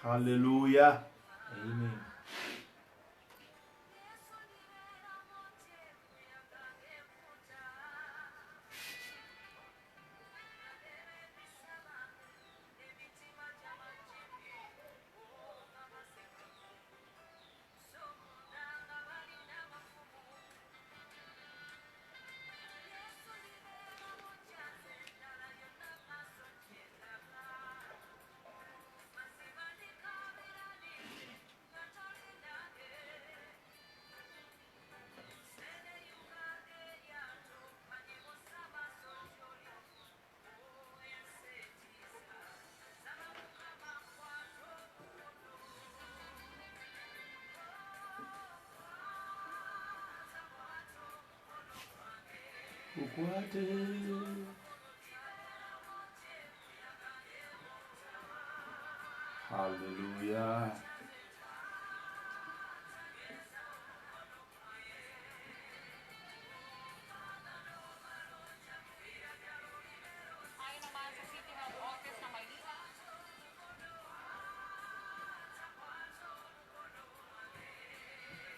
Hallelujah. Amen. Hallelujah.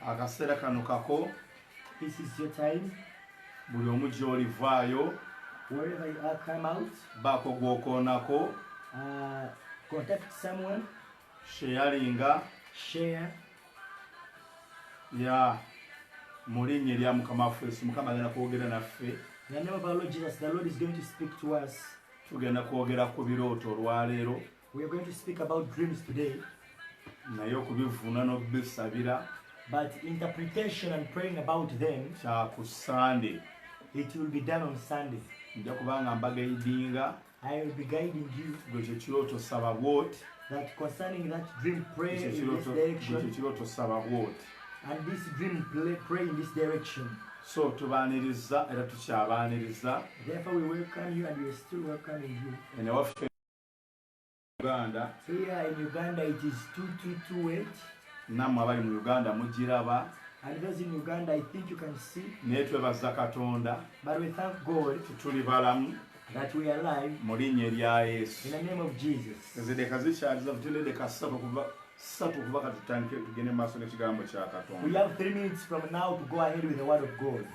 Akaseera kano kako. This is your time. Buli omu gy'olivaayo. Wherever you are, come out. Baako gw'okoonako. Contact someone. Sharinga. Share. Ya mu linnya erya Mukama waffe Yesu, Mukama agenda kwogera naffe. In the name of our Lord Jesus, the Lord is going to speak to us. Tugenda kwogera ku birooto olwaleero. We are going to speak about dreams today. Naye okubivuuna n'okubisabira. But interpretation and praying about them, kya ku Sunday. It will be done on Sunday. Nja kubanga mbagaidinga. I will be guiding you. Gwe kyo kirooto saba bw'oti. That concerning that dream, pray in this direction. Gwe kyo kirooto saba bw'oti. And this dream, pray in this direction. So tubaaniriza era tukyabaaniriza. Therefore we welcome you and we are still welcoming you. Ene waffe Uganda. Here in Uganda it is 2228. Nammwe abali mu Uganda mugiraba. And those in Uganda, I think you can see. Naye twebaza Katonda. But we thank God tuli balamu. That we are alive. Mu linnya erya Yesu. In the name of Jesus. Ezideka zikyaliza tutendeka ssatu kuba katutandike tugende maaso n'ekigambo kya Katonda. We have 3 minutes from now to go ahead with the word of God.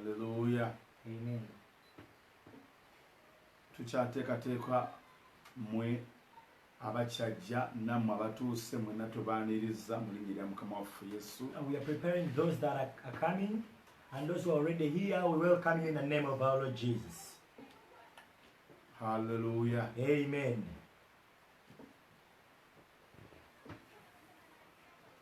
Hallelujah. Amen. Tukyateekateeka mwe abakyajja nammwe abatuuse mwenna tubaaniriza mu linnya erya Mukama waffe Yesu. We are preparing those that are coming and those who are already here. We welcome you in the name of our Lord Jesus. Hallelujah. Amen.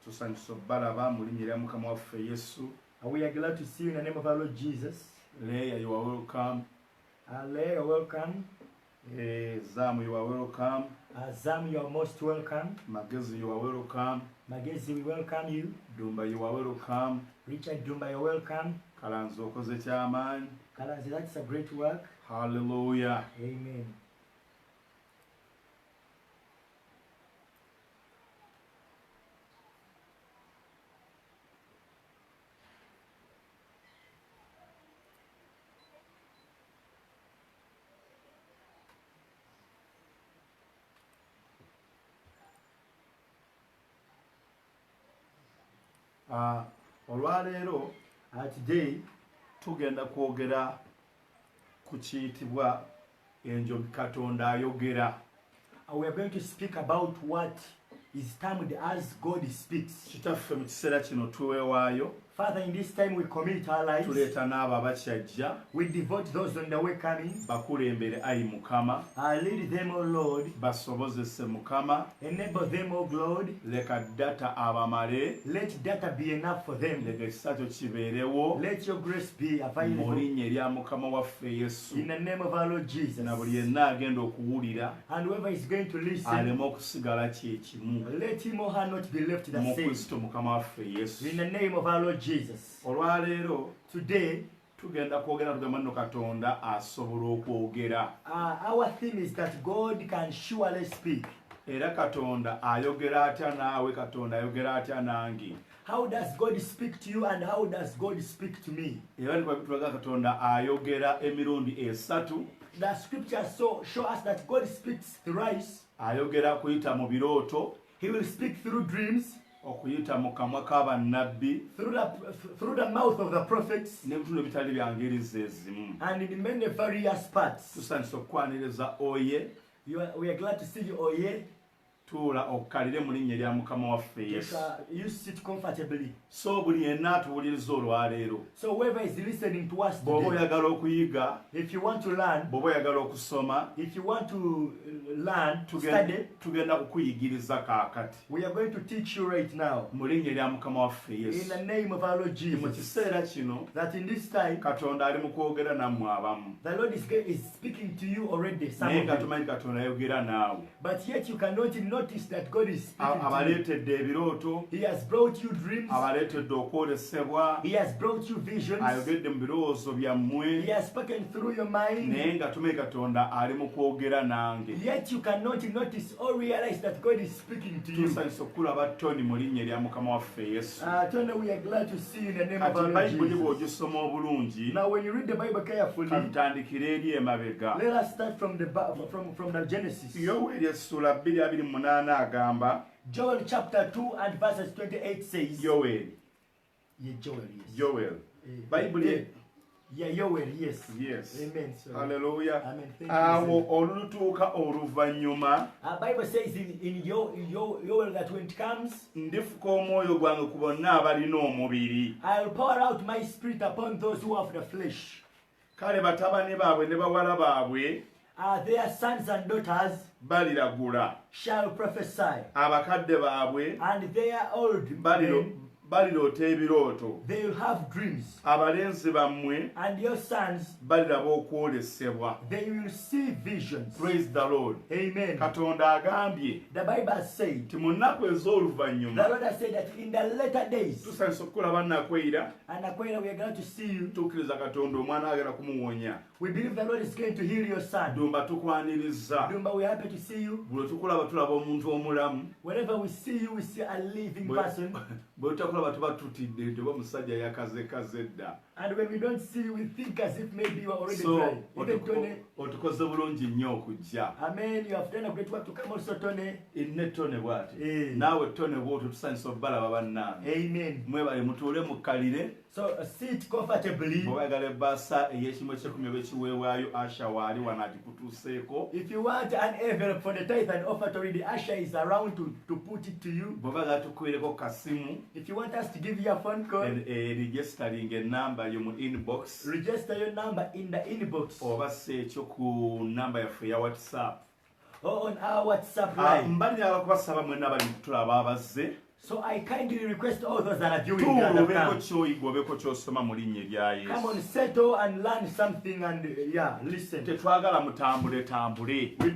Tusanyusa obbalaba mu linnya erya Mukama waffe Yesu. We are glad to see you in the name of our Lord Jesus. Leah, you are welcome. Leah, you are welcome. Zam, you are welcome. Zam, you are most welcome. Magezi, you are welcome. Magezi, we welcome you. Dumba, you are welcome. Richard Dumba, you are welcome. Kalanzi, okoze kyamaanyi. Kalanzi, that's a great work. Hallelujah. Amen. olwaleero Today, tugenda kwogera ku kiyitibwa enjogi Katonda ayogera. we are going to speak about what is termed as God speaks. Kitaffe mu kiseera kino tuweewaayo, Father, in this time we commit our lives. tuleeta n'abo abakyajja, We devote those on the way coming. bakulembere ayi Mukama, Lead them, O Lord. basobozese Mukama, Enable them, O Lord. leka data abamale, Let data be enough for them. leka ekisa kyo kibeerewo Let your grace be mu available. linnya erya Mukama waffe Yesu. In the name of our Lord Jesus. Na buli yenna agenda okuwulira And whoever is going to listen, aleme okusigala kyekimu let him or her not be left the mu same. Kristo Mukama waffe Yesu. In the name of our Lord Jesus. Olwaleero Today, tugenda kwogera tugamba nno Katonda asobola okwogera, our theme is that God can surely speak. era Katonda ayogera atya naawe, Katonda ayogera atya nange. How does God speak to you and how does God speak to me? Era tulaga Katonda ayogera emirundi esatu. The scriptures show us that God speaks thrice. Ayogera kuyita mu birooto, He will speak through dreams, okuyita mu kamwa k'abannabbi, through the mouth of the prophets, n'ebitundu ebitali bya ngeri ze zimu. and in many various parts. Tusanyusa okukwaniriza oye, We are glad to see you, Oye. tuula okkalire mu linnya erya Mukama waffe Yesu. You sit comfortably. So buli yenna atuwuliriza olwaleero, So whoever is listening to us bw'oba today, oyagala okuyiga, if you want to learn, bw'oba oyagala okusoma, if you want to learn, to study, tugenda kukuyigiriza kaakati we are going to teach you right now. mu linnya erya Mukama waffe In Yesu. the name of our Lord Mu Jesus. kiseera kino That in this time, Katonda ali mu kwogera nammwe abamu, the Lord is speaking to you already, some naye of nga you. tumanyi Katonda ayogera naawe. But yet you cannot notice that God is speaking to you. Abaleetedde ebirooto, He has brought you dreams. abaleetedde okwolesebwa, He has brought you visions. ayogedde mu birowoozo He byammwe, has spoken through your mind. naye nga tumanyi Katonda ali mu kwogera nange. Yet you cannot notice or realize that God is speaking to you. Tusanyusa okulaba Tony mu linnya erya Mukama waffe Yesu. Tony, we are glad to see you in the name of Kati our Lord Bayibuli Jesus. bw'ogisoma obulungi, Now when you read the Bible carefully, katutandikire eri emabega. let us start from the Genesis. Yoweeri essula 2:28 agamba, Joel chapter 2 and verses 28 says, Yoweeri, Yeah, Joel, yes. Yoweeri. Bayibuli, Yeah, Joel, yes. yes. Amen. So, Hallelujah. Amen. Thank Awo you. olutuuka oluvannyuma, Bible says in Joel that when it comes, ndifuka omwoyo gwange ku bonna abalina omubiri. I'll pour out my spirit upon those who have the flesh. Kale batabani baabwe ne bawala baabwe Their sons and daughters baliragula, shall prophesy, abakadde baabwe and their old men, baliroota ebirooto, they will have dreams, abalenzi bammwe and your sons, baliraba okwolesebwa. they will see visions. Praise the Lord. Amen. Katonda agambye The Bible has said, nti mu nnaku the ez'oluvannyuma Lord has said that in the later days, tusanyusa okukulaba nnakweyira, and Aquila, we are glad to see you. tukkiriza Katonda omwana agenda kumuwonya. We believe the Lord is going to heal your son. Dumba tukwaniriza, Dumba, we are happy to see you. bwe tukulaba tulaba omuntu omulamu, Whenever we see you, we see a living person. bwe tutakulaba tuba tutidde nti oba omusajja yakazekaze dda. And when we don't see you, we think as if maybe you are already So dry. Even Tony, otukoze bulungi nnyo okujja. amen, you have done a great work to come also, Tony. Inne Tone bw'ati, Now, naawe Tone bw'otyo tusanyusa obbalaba bannange. amen. Mwebale mutuule mukkalire, So sit comfortably. bw'oyagala ebbaasa ey'ekimu eky'ekumi oba ekiweebwayo Asha waali wano agikutuuseeko. If you want an envelope for the tithe and offertory, the usher is around to put it to you. Bw'obaagala tukuweereko kasimu, If you want us to give you a phone call, registering enamba yo mu inbox, register your number in the inbox oba seekyo ku namba yaffe eya WhatsApp. or on our WhatsApp line. Mbalira abakubasaba mwenna abali kutulaba abazze, So I kindly request all those that are viewing the other tuubeeko time, ky'oyiga obeeko ky'osoma mu linnya erya come Yesu. on, settle and learn something and listen. Tetwagala mutambule tambule. We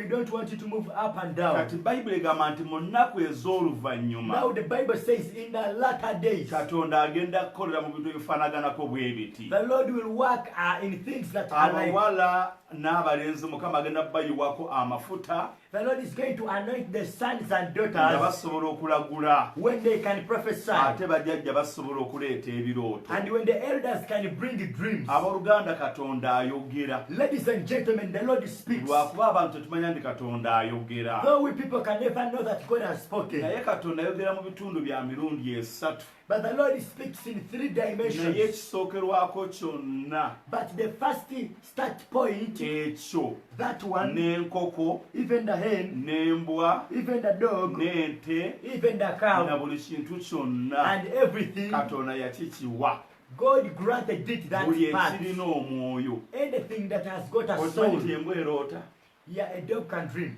don't want you to move up and down. Kati Bayibuli egamba nti mu nnaku ez'oluvannyuma Now the Bible says in the latter days, Katonda agenda kukolera mu bintu ebifanaganako bwe biti. the Lord will work in things that are like, Abawala n'abalenzi Mukama agenda bayiwako amafuta, The Lord is going to anoint the sons and nga daughters basobola okulagula when they can prophesy. ate bajjajja basobola okuleeta ebirooto. And when the elders can bring dreams. Abooluganda Katonda ayogera. Ladies and gentlemen, the Lord speaks. Lwakuba abantu tetumanya nti Katonda ayogera. Though we people can never know that God has spoken. Naye Katonda ayogera mu bitundu bya mirundi esatu. But the Lord speaks in 3 dimensions. Naye ekisookerwako kyonna But the first start point, ekyo that one, n'enkoko even the hen, n'embwa even the dog, n'ente even the na cow, buli kintu kyonna and everything, Katonda yakikiwa. God granted it that Buli part. ekirina omwoyo. Anything that has got a Okimanyi soul. nti embwa eroota, Yeah, a dog can dream.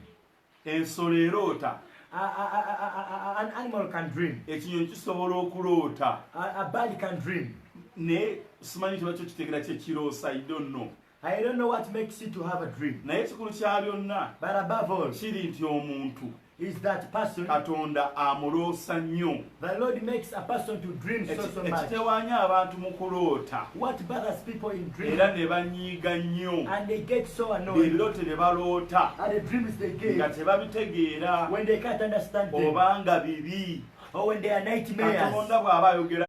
ensolo eroota, An animal can dream. ekinyonyi kisobola okuloota. A bird can dream. Naye simanyi kiba kyo kitegera kyekiroosa, I don't know. I don't know what makes you to have a dream. Naye ekikulu kya byonna But above all, kiri nti omuntu is that person, Katonda amuloosa nnyo. the Lord makes a person to dream so much. Ekitewaanya abantu mu kuloota What bothers people in dreams, era ne banyiiga nnyo and they get so annoyed ebirooto ne baloota at the dreams they nga get tebabitegeera when they can't understand them, oba nga bibi. or when they are nightmares. Katonda bw'aba ayogera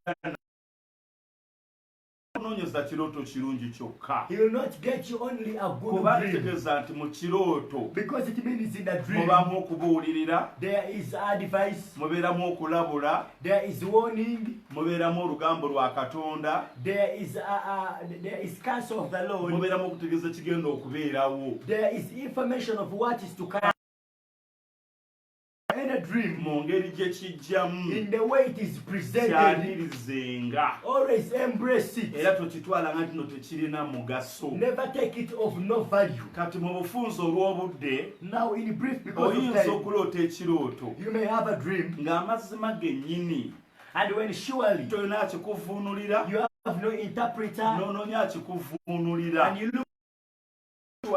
noonyeza kirooto kirungi kyokka. He will not get you only a Kuba good dream, kitegeeza nti mu kirooto because it means in a dream mubaamu okubuulirira, there is advice, mubeeramu okulabula, there is warning, mubeeramu olugambo lwa Katonda, there is counsel of the Lord, mubeeramu okutegeeza kigenda okubeerawo. there is information of what is to come. In a dream, Mu ngeri gye kijjamu in the way it is presented, kyanirizenga always embrace it. era tokitwala nga nti no tekirina mugaso. Never take it of no value. Kati mu bufunze olw'obudde Now, in brief, because of oyinza time, okuloota ekirooto you may have a dream, ng'amazima gennyini and when surely tolina akikuvuunulira, you have no interpreter, n'onoonya akikuvuunulira, and you look,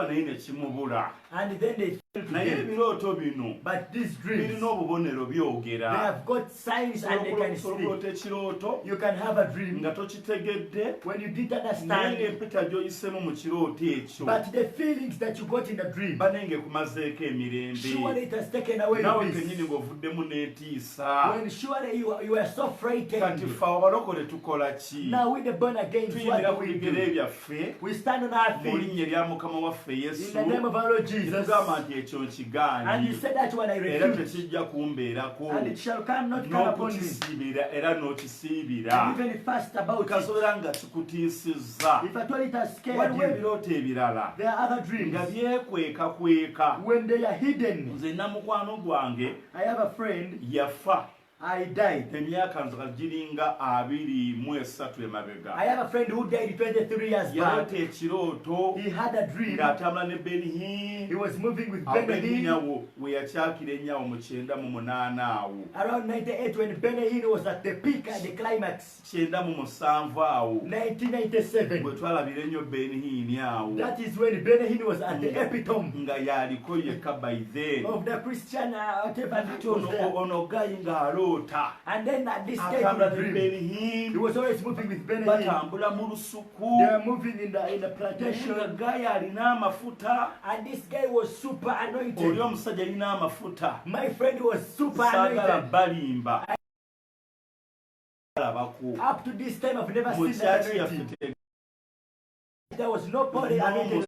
naye ne kimubula. and then they fail to Naye get. ebirooto bino But these dreams, birina obubonero they byogera. have got signs and they can Osobola speak. okuloota ekirooto You can have a dream nga tokitegedde, when you didn't naye understand, ng'empita gy'oyisemu mu kirooto ekyo but the feelings that you got in the dream, banenge kumazeeko emirembe. surely it has taken away your Naawe peace. kennyini ng'ovuddemu n'entiisa. When surely you are so Kati frightened. ffe abalokole tukola ki? Now with the born again, Tuyimira what ku do we bigere do? byaffe We stand on our mu feet linnya erya Mukama waffe in Yesu, the name of our Lord Jesus. tugamba nti ekyo And nkigaanyi you said that when I era refuse, tekijja kumbeerako and it shall come not come upon me. n'okukisiibira era And n'okisiibira. even fast about it. Kasobola nga kikutiisizza. If at all it has scared Waliwo you, ebirooto ebirala there are other dreams. nga byekwekakweka. When they are hidden, Nze namukwano gwange I have a friend, yafa I died. emyaka nzika giringa 23 emabega. I have a friend who died 23 years back. Yaloota ekirooto He had a dream. ng'atambula ne Benihini. He was moving with Awo Benahin Benihini we yakyakira ennyawo mu 98 awo. around 98 when Benahin was at the peak at the climax. 97 awo. 1997. Bwe twalabira ennyo Benihini awo. That is when Benahin was at the epitome Nga yaliko yekka by then. of the Christian whatever it was there. Ono gayi ng'aloota. And then this guy Atambula would ne dream. Benihini. He was always moving with Benahin. Batambula mu lusuku. They were moving in the Nga plantation. gayi alina amafuta. And this guy was super Oli anointed. omusajja alina amafuta. My friend was super Saagala anointed. balimba. Alabako. Up to this time, I've never Mu seen that kyaki anointing. yaffe There was nobody anointed.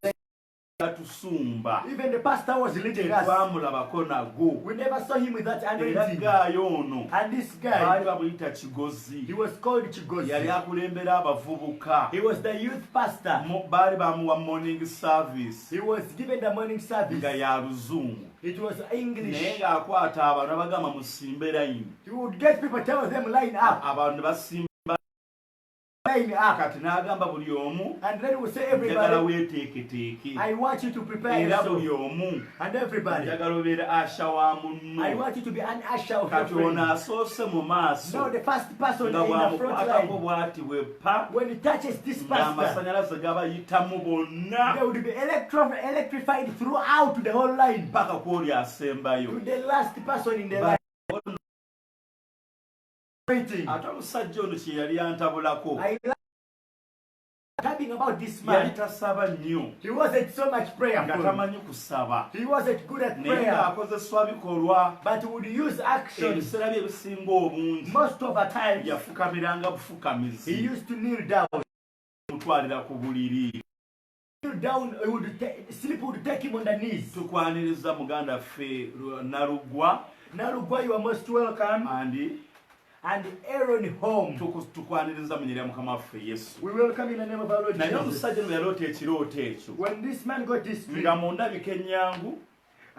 tegatusumba. Even the pastor was leading us. Tetwamulabako nago. We never saw him with that Era anointing. gaayo ono And this baali guy, bamuyita Kigozi. he was called Yali Chigozi. akulembera abavubuka. He was the youth pastor. Baali bamuwa morning service He was given the morning service. nga ya luzungu. It was Naye English. ng'akwata abantu abagamba musimbe layini. He would get people, tell them line up, Abantu ne basimba line up. kati n'agamba buli omu And then he would say, njagala everybody, weeteeketeeke. I want you to prepare Era yourself. buli omu And everybody, njagala obeere asha wa I munno. want you to be an usher of your Kati ono friend. asoose mu maaso Now the first person in nga the front bw'amukwatako line, bw'ati bwepa when he touches this pastor, ng'amasannyalaze gabayitamu bonna they would be electrified throughout the whole line paka kw'oli to asembayo. the last person in the line. Waiting. Ate omusajja ono kye yali antabulako I like Talking about this yali man, tasaba nnyo he wasn't so much nga prayerful. tamanyi kusaba He wasn't good at naye prayer, ng'akozesebwa bikolwa but he would use actions. ebiseera bye ebisinga obungi Most of the time, yafukamiranga he bufukamizi used to kneel down. mutwalira ku buliri. Kneel down, sleep would take him on the knees. Tukwaniriza muganda ffe Nalugwa Nalugwa, you are most welcome. And Aaron home. tukwaniriza mu nnyirira Mukama waffe Yesu. We welcome in the name of our Lord Naye Jesus. omusajja no yaloota ekirooto ekyo When this man got this dream, nga mu ndabika ennyangu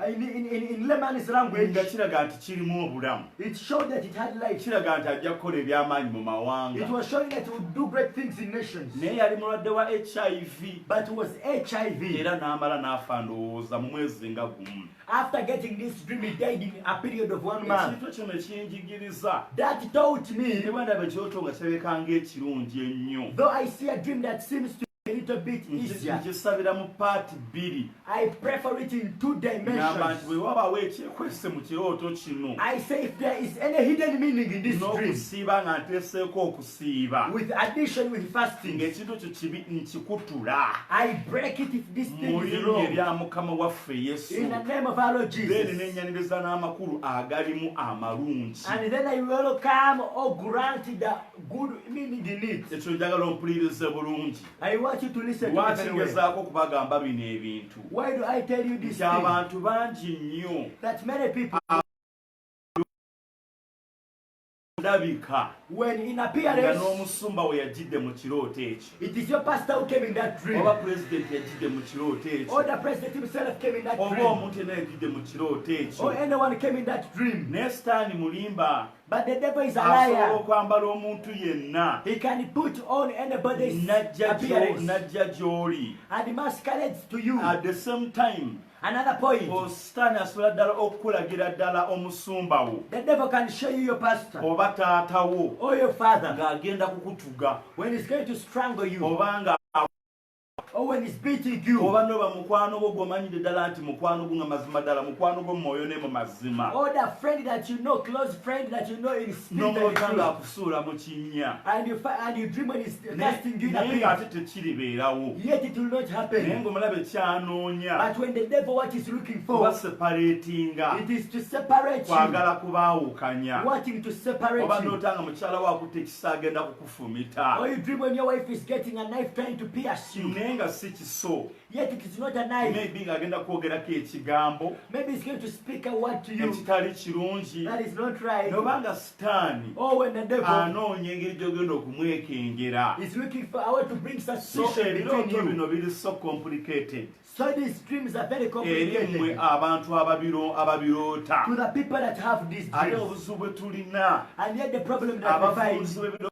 in layman's language, nga kiraga nti kirimu obulamu, it showed that it had life. kiraga nti ajja kukola eby'amaanyi mu It mawanga. was showing that it would do great things in nations. Naye yali mulwadde wa HIV But it was HIV. era n'amala n'afa ndowooza mu mwezi nga gumu. After getting this dream, he died in a period of 1 month. Ekintu ekyo ne kinjigiriza That taught me, ne bwe ndaba ekyoto nga kirabika ng'ekirungi ennyo. though I see a dream that seems to be a little bit easier, Nkisabira mu paati bbiri. I pray for it in 2 Ngamba nti bwe dimensions. wabaawo ekyekwese mu kirooto kino I say if there is any hidden meaning in this dream, n'okusiiba nga nteeseeko okusiiba with addition with fasting, ng'ekintu ekyo kibi nkikutula I break it if this thing mu is linnya wrong. erya Mukama waffe Yesu. In the name of our Lord Then Jesus. n'ennyaniriza n'amakulu agalimu amalungi. And then I welcome or grant the good meaning in it. Ekyo njagala ompulirize bulungi. I want you to listen to me Lwaki very well. ngezaako okubagamba bino ebintu? Why do I tell you this Nti thing? abantu bangi nnyo That many people, ndabika when in nga appearance, n'omusumba we yajjidde mu kirooto ekyo, it is your pastor who came in that dream, oba pulezidenti yajjidde mu kirooto or ekyo, the president himself came in that oba dream, omuntu yenna yajjidde mu kirooto ekyo. or anyone came in that dream. Naye Sitaani mulimba, But the devil is a asobola liar. okwambala omuntu yenna He can put on anybody's n'ajja appearance gy'oli. and masquerades to you. At the same time, Another point, Sitaani asobola ddala okukulagira ddala omusumba wo the devil can show you your pastor oba taata wo or your father ng'agenda kukutuga when he's going to strangle you, oba nga or when he's beating you, oba noba mukwano gwo gw'omanyidde ddala nti mukwano gwo nga mazima ddala mukwano gwo mu mwoyo ne mu mazima, or the friend that you know, close friend that you know in spirit and in n'omulota truth. ng'akusuula mu kinnya, And you dream when he's casting you in a naye pit. ng'ate tekiribeerawo. Yet it will not Naye happen. ng'omulabe kyanoonya But when the devil what he's looking kuba for, separatinga, it is to separate you, kwagala kubaawukanya, wanting to separate oba you. n'otanga mukyala wo akutte ekisa agenda kukufumita, Or you dream when your wife is getting a knife trying to pierce you. naye nga si kiso. Yet it is not a knife. Maybe ng'agenda kwogerako ekigambo Maybe he's going to speak a word to you ekitali kirungi, that is not right. noba nga Sitaani Or when the devil anoonya engeri gy'ogenda okumwekengera. is looking for a way to bring So suspicion between ebirooto you. bino biri so complicated So these dreams are very eri mmwe complicated abantu ababiroota. to the people that have these Ate dreams. obuzibu bwe tulina, And yet the problem that we abafuuzi find, b'ebirooto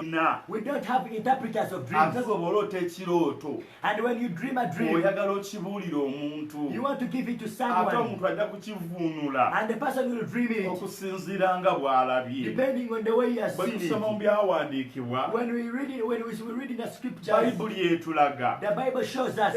tulina, we don't have interpreters of ate dreams. gwe bw'oloota ekirooto And when you dream a dream, oyagala okibuulire omuntu, you want to give it to ate someone, omuntu ajja kukivuunula and the person will dream it okusinziira nga bw'alabye. depending on the way he has Bwe seen tusoma mu it. byawandiikibwa, When we read in the scriptures, bayibuli etulaga the Bible shows us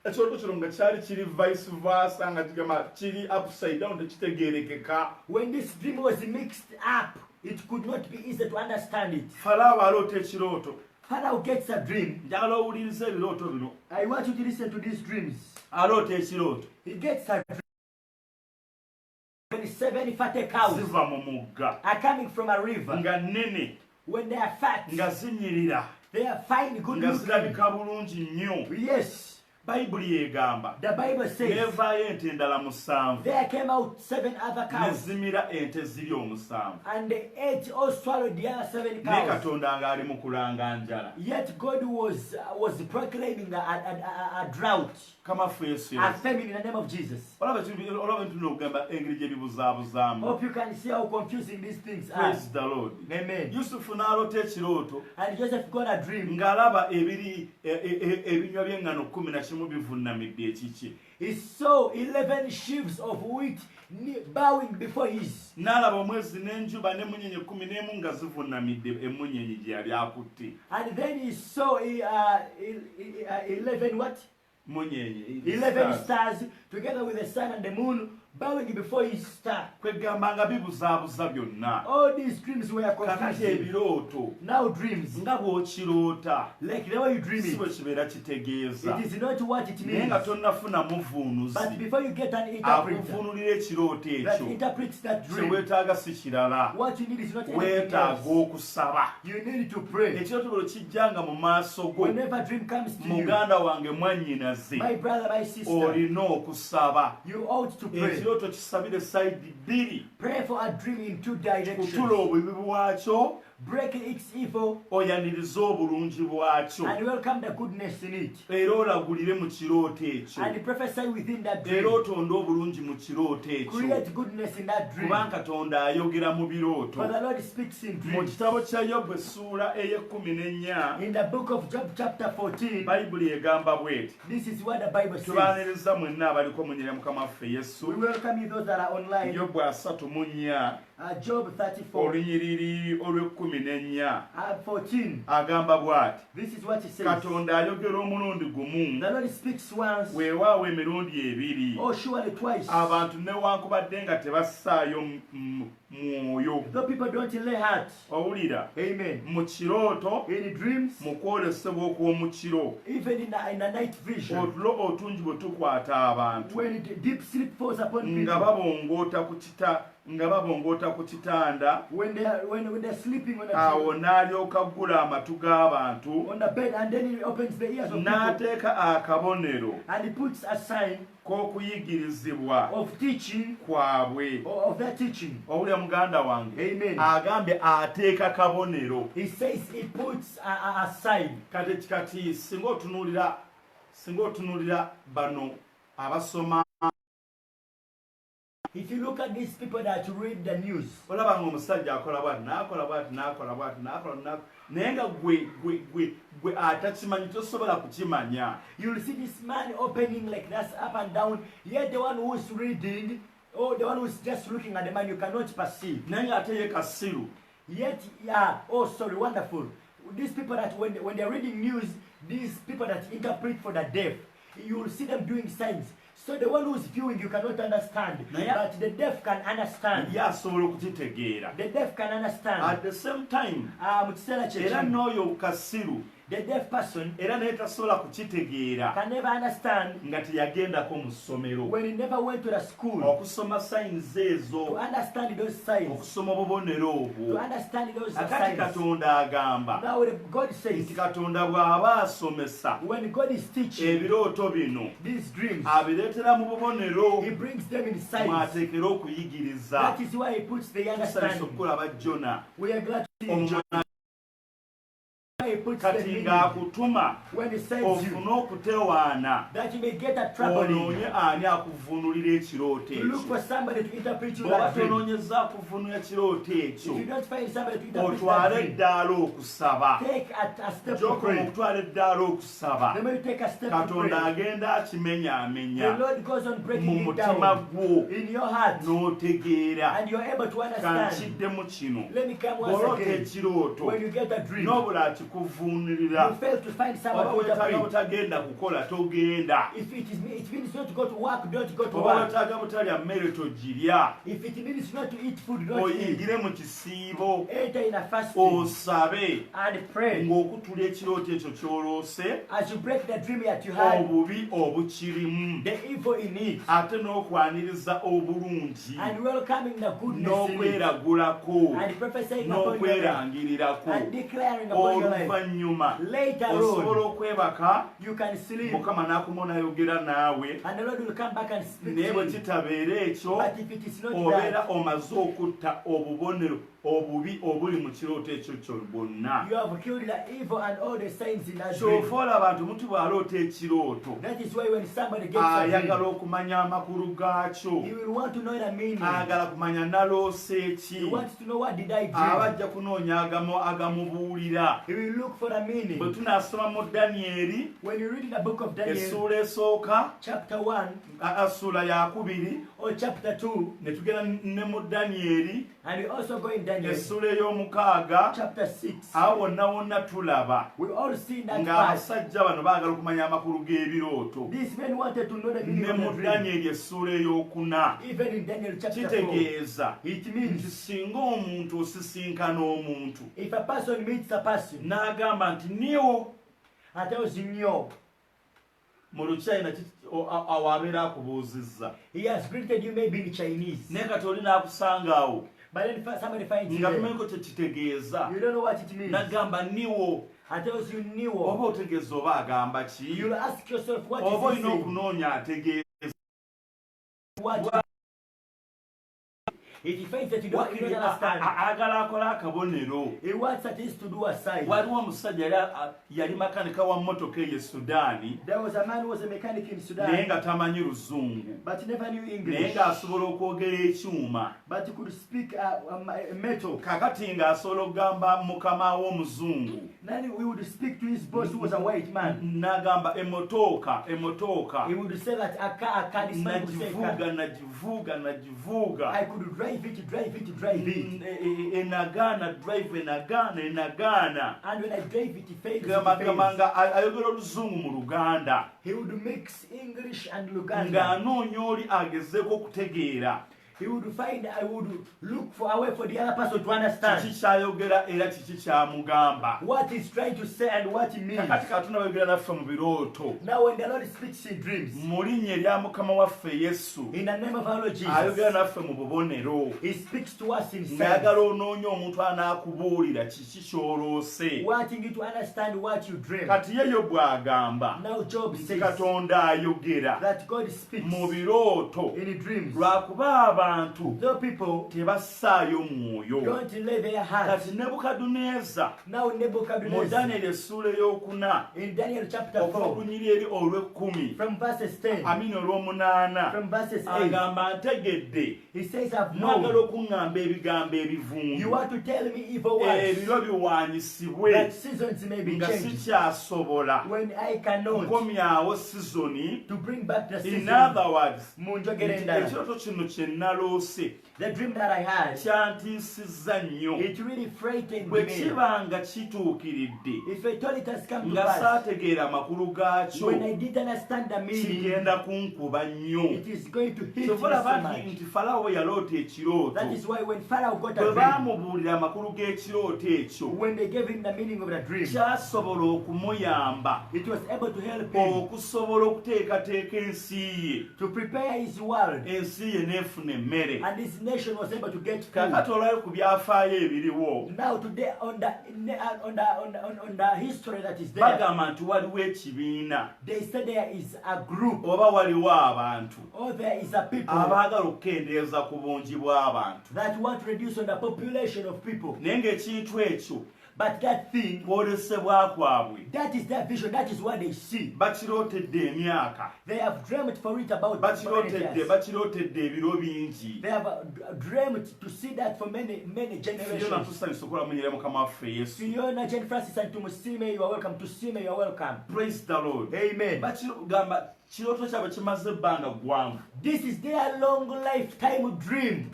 ekyoto kino nga kyali kiri vice versa, nga kigamba kiri upside down, tekitegeerekeka. when this dream was mixed up, it could not be easy to understand it. Falaawo aloota ekirooto. Pharaoh gets a dream. Njagala owuliriza ebirooto bino. I want you to listen to these dreams. Aloota ekirooto He gets a dream. 27 fatted cows ziva mu mugga are coming from a river. nga nnene, When they are fat, nga zinyirira, they are fine, good nga looking. zirabika bulungi nnyo. Yes, Bayibuli yeegamba the Bible says neevaayo ente endala musanvu there came out 7 other ne cows, zimira ente ziri omusanvu. and they ate or swallowed the other 7 Naye cows. Katonda ng'ali mu kulanga njala. Yet God was proclaiming a drought, Kama ffe Yesu a famine in the name of Jesus. olaba ntulina okugamba engeri gye bibuzaabuzaamu. Hope you can see how confusing these things are. Praise the Lord. Amen. Yusufu n'aloota ekirooto And Joseph got a dream. ng'alaba ebinywa by'eŋŋano 11 bivunnamidde ekiki. He saw 11 sheaves of wheat bowing before his. N'alaba omwezi n'enjuba n'emunyenye 11 nga zivunnamidde emunyenye gye yali akutte. And then he saw 11 what? Munyenye 11 stars together with the sun and the moon bowing before his star. kwegamba nga bibuzaabuza byonna. All these dreams were Kakati confusing. ebirooto Now dreams, nga bw'okiroota like the way you dream si bwe it, kibeera kitegeeza. it is not what it naye means. nga tonnafuna muvuunuzi But before you get an interpreter akuvuunulira ekirooto that ekyo, interprets that dream, kyeweetaaga si kirala, what you need is not anything weetaaga else. okusaba. You need to pray. Ekirooto bwe kijjanga mu maaso go, Whenever a dream comes to you, muganda wange mwannyinaze, my brother, my sister, olina okusaba. you ought to pray. Ekirooto kisabire sayidi bbiri, Pray for a dream in two directions. kutula obubi bwakyo, Break its evil oyanirize obulungi bwakyo, and welcome the goodness in it. era olagulire mu kirooto ekyo, And prophesy within that dream. era otonde obulungi mu kirooto ekyo, Create goodness in that dream. kubanga Katonda ayogera mu birooto. For the Lord speaks in Mu dreams. kitabo kya Yobu essuula ey'ekumi In the book of Job chapter 14, bayibuli egamba bweti. this is what the Bible says. Tubaaniriza mwenna abaliko munyira Mukama waffe Yesu. We welcome you those that are online. Yobu 34 Job 34, olunyiriri olw'ekumi 14. agamba bw'ati: This is what it says. Katonda ayogera omulundi gumu, The Lord speaks once, weewaawo emirundi ebiri, or surely twice. abantu newankubadde nga tebassaayo mwoyo. Though people don't lay heart. Owulira, Amen. mu kirooto, In dreams, mu kwolesebwa okw'omu kiro, even in a night vision, otulo otungi bwe tukwata abantu, when deep sleep falls upon nga people, babongoota ku kitanda, when they're sleeping on awo the, n'alyoka aggula amatu g'abantu, on the bed, and then he opens the ears of people, n'ateeka akabonero and he puts a sign k'okuyigirizibwa of teaching, kwabwe. or of their teaching. Owulira muganda wange, Amen. agambye ateeka kabonero. He says he puts a sign. Kati singa otunuulira bano abasoma, If you look at these people that read the news, olaba ng'omusajja akola bwati n'akola bwati n'akola bwati n'akola, naye nga gwe atakimanyi tosobola kukimanya. you'll see this man opening like that up and down, yet the one who's reading, or the one who's just looking at the man, you cannot perceive. Naye ng'ate ye kasiru, Yet, yeah, oh sorry, wonderful. These people that when they're reading news, these people that interpret for the deaf, you will see them doing signs. So the one who's viewing, you cannot understand, but the deaf can understand. ye asobola okukitegeera. The deaf can understand. At the same time, Mu kiseera kye era kimu, n'oyo kasiru, the deaf person era naye tasobola kukitegeera can never understand nga teyagendako mu ssomero, when he never went to the school okusoma sayinzi to ezo, understand those signs, okusoma obubonero to obwo. understand those Akati signs. Katonda agamba Now God says, nti Katonda bw'aba asomesa when God is teaching ebirooto bino, these dreams, abireetera mu bubonero, he brings them in signs. mwateekera okuyigiriza. That is why he puts the Tusanyusa understanding. okulaba Jona, We are glad to see John. omwana He puts the kati meaning ng'akutuma when he sends you, ofune okutewaana, that you may get a trouble. onoonye ani akuvuunulira ekirooto You look ekyo. for somebody to interpret you Bw'oba that dream. tonoonyeza akuvunula ekirooto If you ekyo, don't find somebody to interpret otwale that dream, eddaala okusaba. take a step of Gy'okoma prayer. okutwala eddaala okusaba, The moment you take a step of Katonda prayer, agenda the akimenyaamenya Lord goes on mu breaking it mutima down gwo, in your heart, n'otegeera. and you're able to understand. Kankiddemu kino, Let me come bw'oloota once again. ekirooto When you get a dream, n'obula akikuvuunulira, you fail to find someone oba to weetaaga interpret. butagenda kukola togenda, If it means not to go to work, don't go to oba work. weetaaga butalya mmere togirya, If it means not to eat food, don't eat. oyingire mu kisiibo Enter in a fasting osabe, and pray. ng'okutula ekirooto ekyo ky'oloose, As you break the dream that you had, obubi obukirimu, the evil in it, ate n'okwaniriza obulungi, and welcoming the goodness in it, n'okweragulako, and prophesying upon your life, n'okwerangirirako. and declaring upon your life. Oluvannyuma Later osobola on, okwebaka, you can sleep, Mukama n'akuma n'ayogera naawe, and the Lord will come back and speak naye to bwe you. kitabeera ekyo, But if it is not obeera that, omaze okutta obubonero obubi obuli mu kirooto ekyo kyo bwonna. you have killed the evil and all the signs in that Ky'ofa dream. olaba nti omuntu bw'aloota ekirooto, That is why when somebody gets a ayagala dream, okumanya amakulu gaakyo, he will want to know the meaning. ayagala kumanya naloose He ki, wants to know what did I aba dream. ajja kunoonya agamubuulira. He will look for the Bwe meaning. tunaasoma mu Danyeri When you read in the book of Daniel, essuula esooka, chapter 1 ssuula yakubiri, or chapter 2, ne tugenda ne mu Danyeri and we also go in essuula Daniel, essula ey'omukaaga chapter 6, awo wonna wonna tulaba we all see that part. ng'abasajja bano baagala okumanya amakulu g'ebirooto. These men wanted to know the Ne meaning of mu the dream. Danyeri essula ey'okuna Even in Daniel chapter 4, kitegeeza it nti means singa omuntu osisinkana omuntu if a person meets a person n'agamba nti niwo and tells him no, mu Luchina awo abeera akubuuzizza he has greeted you maybe in Chinese, naye kati oli n'akusangaawo but then somebody finds you nga there. tumanyi ko tekitegeeza You don't know what it means. n'agamba niwo And tells you oba no. otegeeza oba agamba ki You'll ask yourself, what oba is he olina saying? okunoonya ategeeza What? If he finds that you don't understand, agala akola akabonero. he wants at least to do a sign. Waliwo omusajja yali makanika wa mmotoka ye Sudaani There was a man who was a mechanic in naye Sudan, nga tamanyi Luzungu but he never knew naye English, ng'asobola okwogera ekyuma but he could speak metal. kakati ng'asobola okugamba mukama w'omuzungu Then we would speak to his boss who was a white man. n'agamba emotooka He would say that a car, this man would say car. nagivuga I could drive it. enagaana drive enagaana And when I drive it, he fails. gama nga ayogera oluzungu mu Luganda He would mix English and Luganda. ng'anoonya oli agezeeko okutegeera He would find, I would look for a way for the other person to understand kiki kyayogera era kiki kyamugamba what he's trying to say and what he means. kakati katonda bayogera naffe mu birooto Now when the Lord speaks in dreams, mu linnya erya mukama waffe Yesu in the name of our Lord ayogera Jesus, naffe mu bubonero he speaks to us in signs, ng'ayagala onoonya omuntu anaakubuulira kiki ky'oloose wanting you to understand what you dream. kati ye Yobu agamba Now Job nti says katonda ayogera that God speaks mu birooto in dreams. lwakuba abantu Though people tebassaayo mwoyo don't lay their hands. kati Nebukadduneeza Now mu Nebuchadnezzar, Danyeri essula ey'okuna in Daniel chapter okuva 4, ku nnyiri eri olw'ekkumi from verses 10, amini olw'omunaana from verses 8, agamba ntegedde he says, I've mwagala known. okuŋŋamba ebigambo You ebivundu want to tell me evil words, ebiro biwaanyisibwe that seasons may be nga changed. sikyasobola When I cannot nkomyawo sizoni. to bring back the In season. other words, Munjogere endala. ekirooto kino kye naloose The dream that I had, kyantiisizza nnyo it really frightened bwe me. kiba nga kituukiridde If I told it has come to nga pass, saategeera amakulu gaakyo when I didn't understand the meaning, kigenda kunkuba nnyo it is going to hit me kyova so laba much. nti Falaawo bwe yaloota ekirooto That is why when Pharaoh got bwe a dream, baamubuulira amakulu g'ekirooto ekyo when they gave him the meaning of the dream, kyasobola okumuyamba it was able to help him okusobola okuteekateeka ensi ye to prepare his world, ensi ye n'efuna emmere and his nation was able to get food. kakati olwayo ku byafaayo ebiriwo Now today on the history that is there, bagamba nti waliwo ekibiina they said there is a group oba waliwo abantu or there is a people abaagala okukendeeza ku bungi bw'abantu that want to reduce on the population of people. naye ng'ekintu ekyo But that thing, kwolesebwa kwabwe that is their vision, that is what they see. bakirootedde emyaka They have dreamt for it about many years. bakirootedde ebiro bingi They have dreamt to see that for many Fiona generations. tusanyusa okulamunyira mukama waffe Yesu. Fiona, Jane Francis, and Tumusime, you are welcome. Tusime, you are welcome. Praise the Lord. Amen. Bakigamba kirooto kyabwe kimaze ebbanga ggwanvu. This is their long lifetime dream.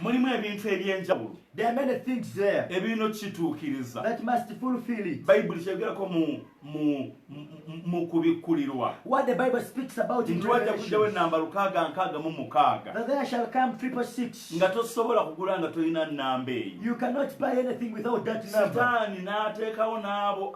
Mulimu ebintu eby'enjawulo There are many things there ebirina okukituukiriza. that must fulfill it. Bayibuli kyegerako mu kubikkulirwa What the Bible speaks about in nti wajja kujjawo Revelation, ennamba 666 that there shall come 666. nga tosobola kugula nga tolina nnamba eyo. You cannot buy anything without that number. Sitaani n'ateekawo n'abo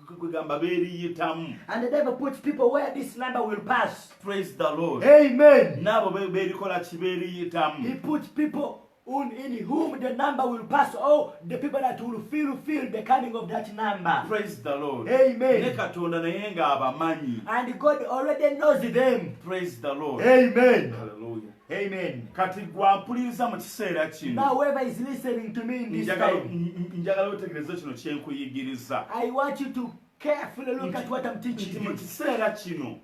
kugamba beeriyitamu. And the devil puts people where this number will pass. Praise the Lord. Amen. N'abo beerikola ki He beeriyitamu. puts people in whom the number will pass. Oh, the people that will fulfill the coming of that number. Praise the Lord. Ne Amen. Katonda naye ng'abamanyi. And God already knows them. Praise the Lord. Amen. Hallelujah. Amen. Kati gwampuliriza mu kiseera kino. Now whoever is listening to me in this time, njagala otegereze kino kye nkuyigiriza. I want you to carefully look at what I'm teaching Nti mu you. kiseera kino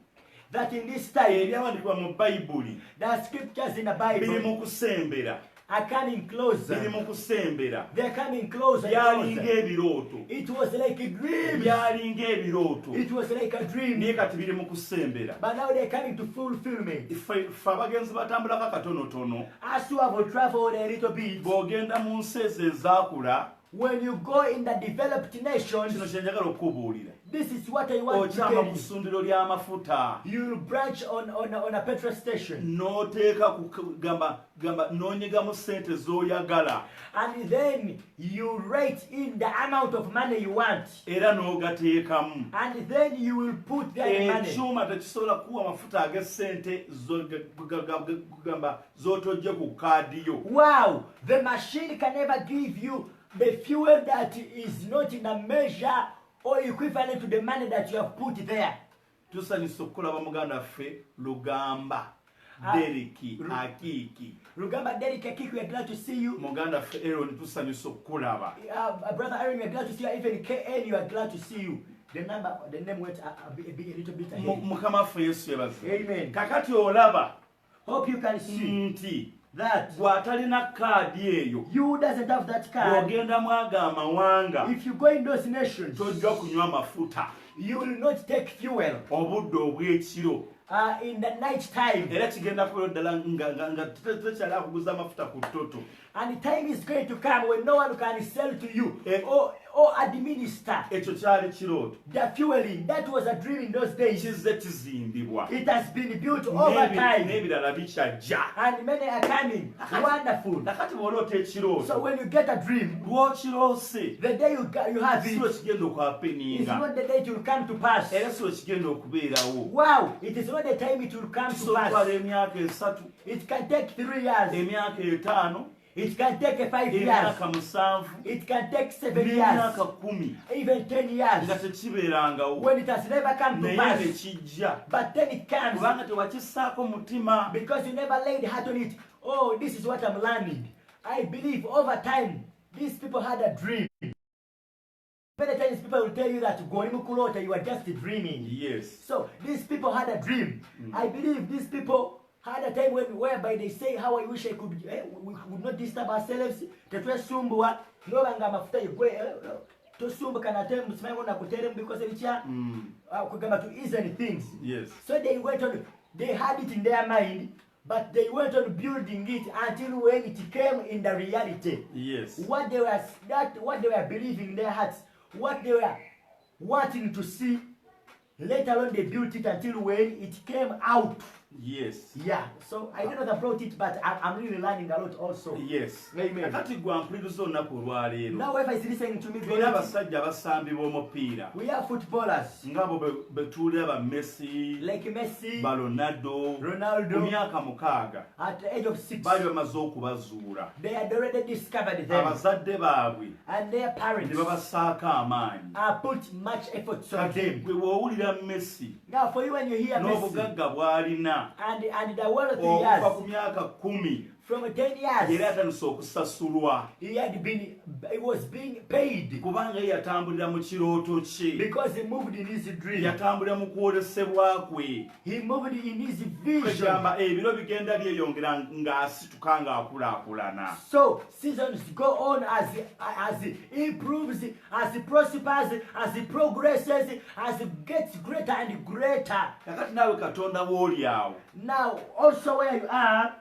That in this time, ebyawandiikibwa mu Bayibuli the scriptures in the biri Bible mu kusembera are coming biri closer. mu kusembera They're coming closer and byalinga closer. ebirooto It was like a dream. byalinga ebirooto It was like a dream. naye kati biri mu kusembera But now they're coming to fulfillment. ffe abagenzi batambulako akatonotono As you have traveled a little bit, bw'ogenda mu nsi ezo ezaakula when you go in the developed kino nations, kyenjagala okubuulira this is what I want to okyama tell ku you. ssundiro ly'amafuta You'll branch on a petrol station, n'oteeka gamba n'onyigamu ssente z'oyagala and then you write in the amount of money you want, era n'ogateekamu and then you will put there the money. ekyuma tekisobola kuwa amafuta ag'essente gamba z'otojje ku kaadi yo. Wow, the machine can never give you the fuel that is not in a measure or equivalent to the money that you have put there. tusanyusa okukulaba muganda waffe lugamba Ah, deriki akiiki Rugamba Derek Akiki, we are glad to see you. muganda waffe Aaron tusanyusa okukulaba. Brother Aaron, we are glad to see you. Even KN, we are glad to see you. The name went a little bit ahead. Mukama waffe Yesu yebaze. Amen. Kakati olaba Hope you can see nti that bw'atalina kaadi eyo you doesn't have that card. bw'ogenda mwaga amawanga If you go in those nations, tojja kunywa mafuta you will not take fuel obudde obw'ekiro in the night time. era kigenda kubeera ddala nga tekyali akuguza amafuta ku ttoto. And the time is going to come when no one can sell to you Eh. or administer ekyo kyali kirooto the fueling. That was a dream in those days. kizze kizimbibwa It has been built over time, n'ebirala bikyajja. and many are coming. Wonderful. nakati bw'oloota So ekirooto when you get a dream, lw'okiroose the day you have si lwe it kigenda is okwapeninga not the day it will come to pass. era si lwe kigenda okubeerawo. Wow, it is not the time it will come to kisobola pass. emyaka 3 It can take 3 years. emyaka 5 It can take 5 years. emyaka 7 It can take 7 years. n'emyaka 10 Even 10 nga years. tekibeerangawo When it has never come to naye pass. ne kijja But then it comes kubanga tewakissaako mutima. because you never laid heart on it. Oh, this is what I'm learning. I believe over time, these people had a dream. Many times people will tell you that Goni Mukulota, you are just dreaming. Yes. So these people had a dream. I believe these people had a time whereby they say, how I wish I could, we would not disturb ourselves. Tetwesumbua, no banga mafuta yekwe, tosumbuka na temu musimango na kuteremu because ebicha kugamba to ease any things. Yes. So they went on, they had it in their mind, but they went on building it until when it came in the reality. Yes. What they were believing in their hearts, what they were wanting to see, later on they built it until when it came out. Yes. Yeah, so I don't know about it, but I'm really learning a lot also. Yes. Amen. Kakati gwe ampuliriza olunaku olwaleero. Now whoever is listening to me, Tulina abasajja abasambi b'omupiira. we are footballers Ngabo be tuulira ba Messi, like Messi, ba Ronaldo, Ronaldo. mu myaka 6 At the age of 6, baali bamaze okubazuula. they had already discovered them, Abazadde baabwe and their ne parents babasaako amaanyi. put much effort on Kati them. gwe bw'owulira Messi Now for you when you hear Messi n'obugagga bw'alina and the wealth he okuva has, ku myaka 10 from 10 years, era atandise okusasulwa he was being paid kubanga ye yatambulira mu kirooto kye. because he moved in his dream. Yatambulira mu kwolesebwa kwe. He moved in his vision. Kwegamba ebiro bigenda byeyongera ng'asituka ng'akulaakulana. So seasons go on as he improves, as he prospers, as he progresses, as he gets greater and greater. Kakati naawe Katonda w'oli awo. Now also where you are,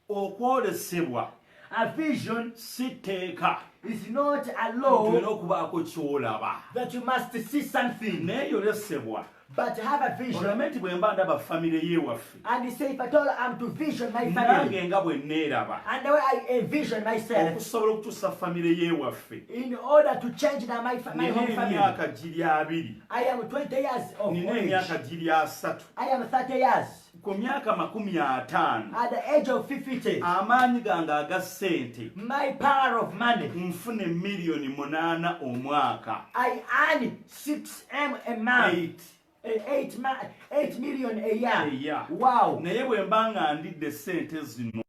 Okwolesebwa a vision si tteeka is not a nti law olina okubaako ky'olaba. that you must see something, Neeyolesebwa but have a vision. olambe nti bwe mba ndaba famire y'ewaffe And he said, if at all I'm to vision my family, nange nga bwe neeraba and the way I envision myself, okusobola okutuusa famire y'ewaffe. in order to change my Nina home family, emyaka giri 2, I am 20 years of nina age. emyaka giri 3. I am 30 years. Ku myaka 50 At the age of 50, amaanyi gange aga ssente my power of money, nfune million 8 omwaka. I earn 6M a month, 8 8 million a year. eya. Wow. Naye bwe mba nga ndidde ssente zino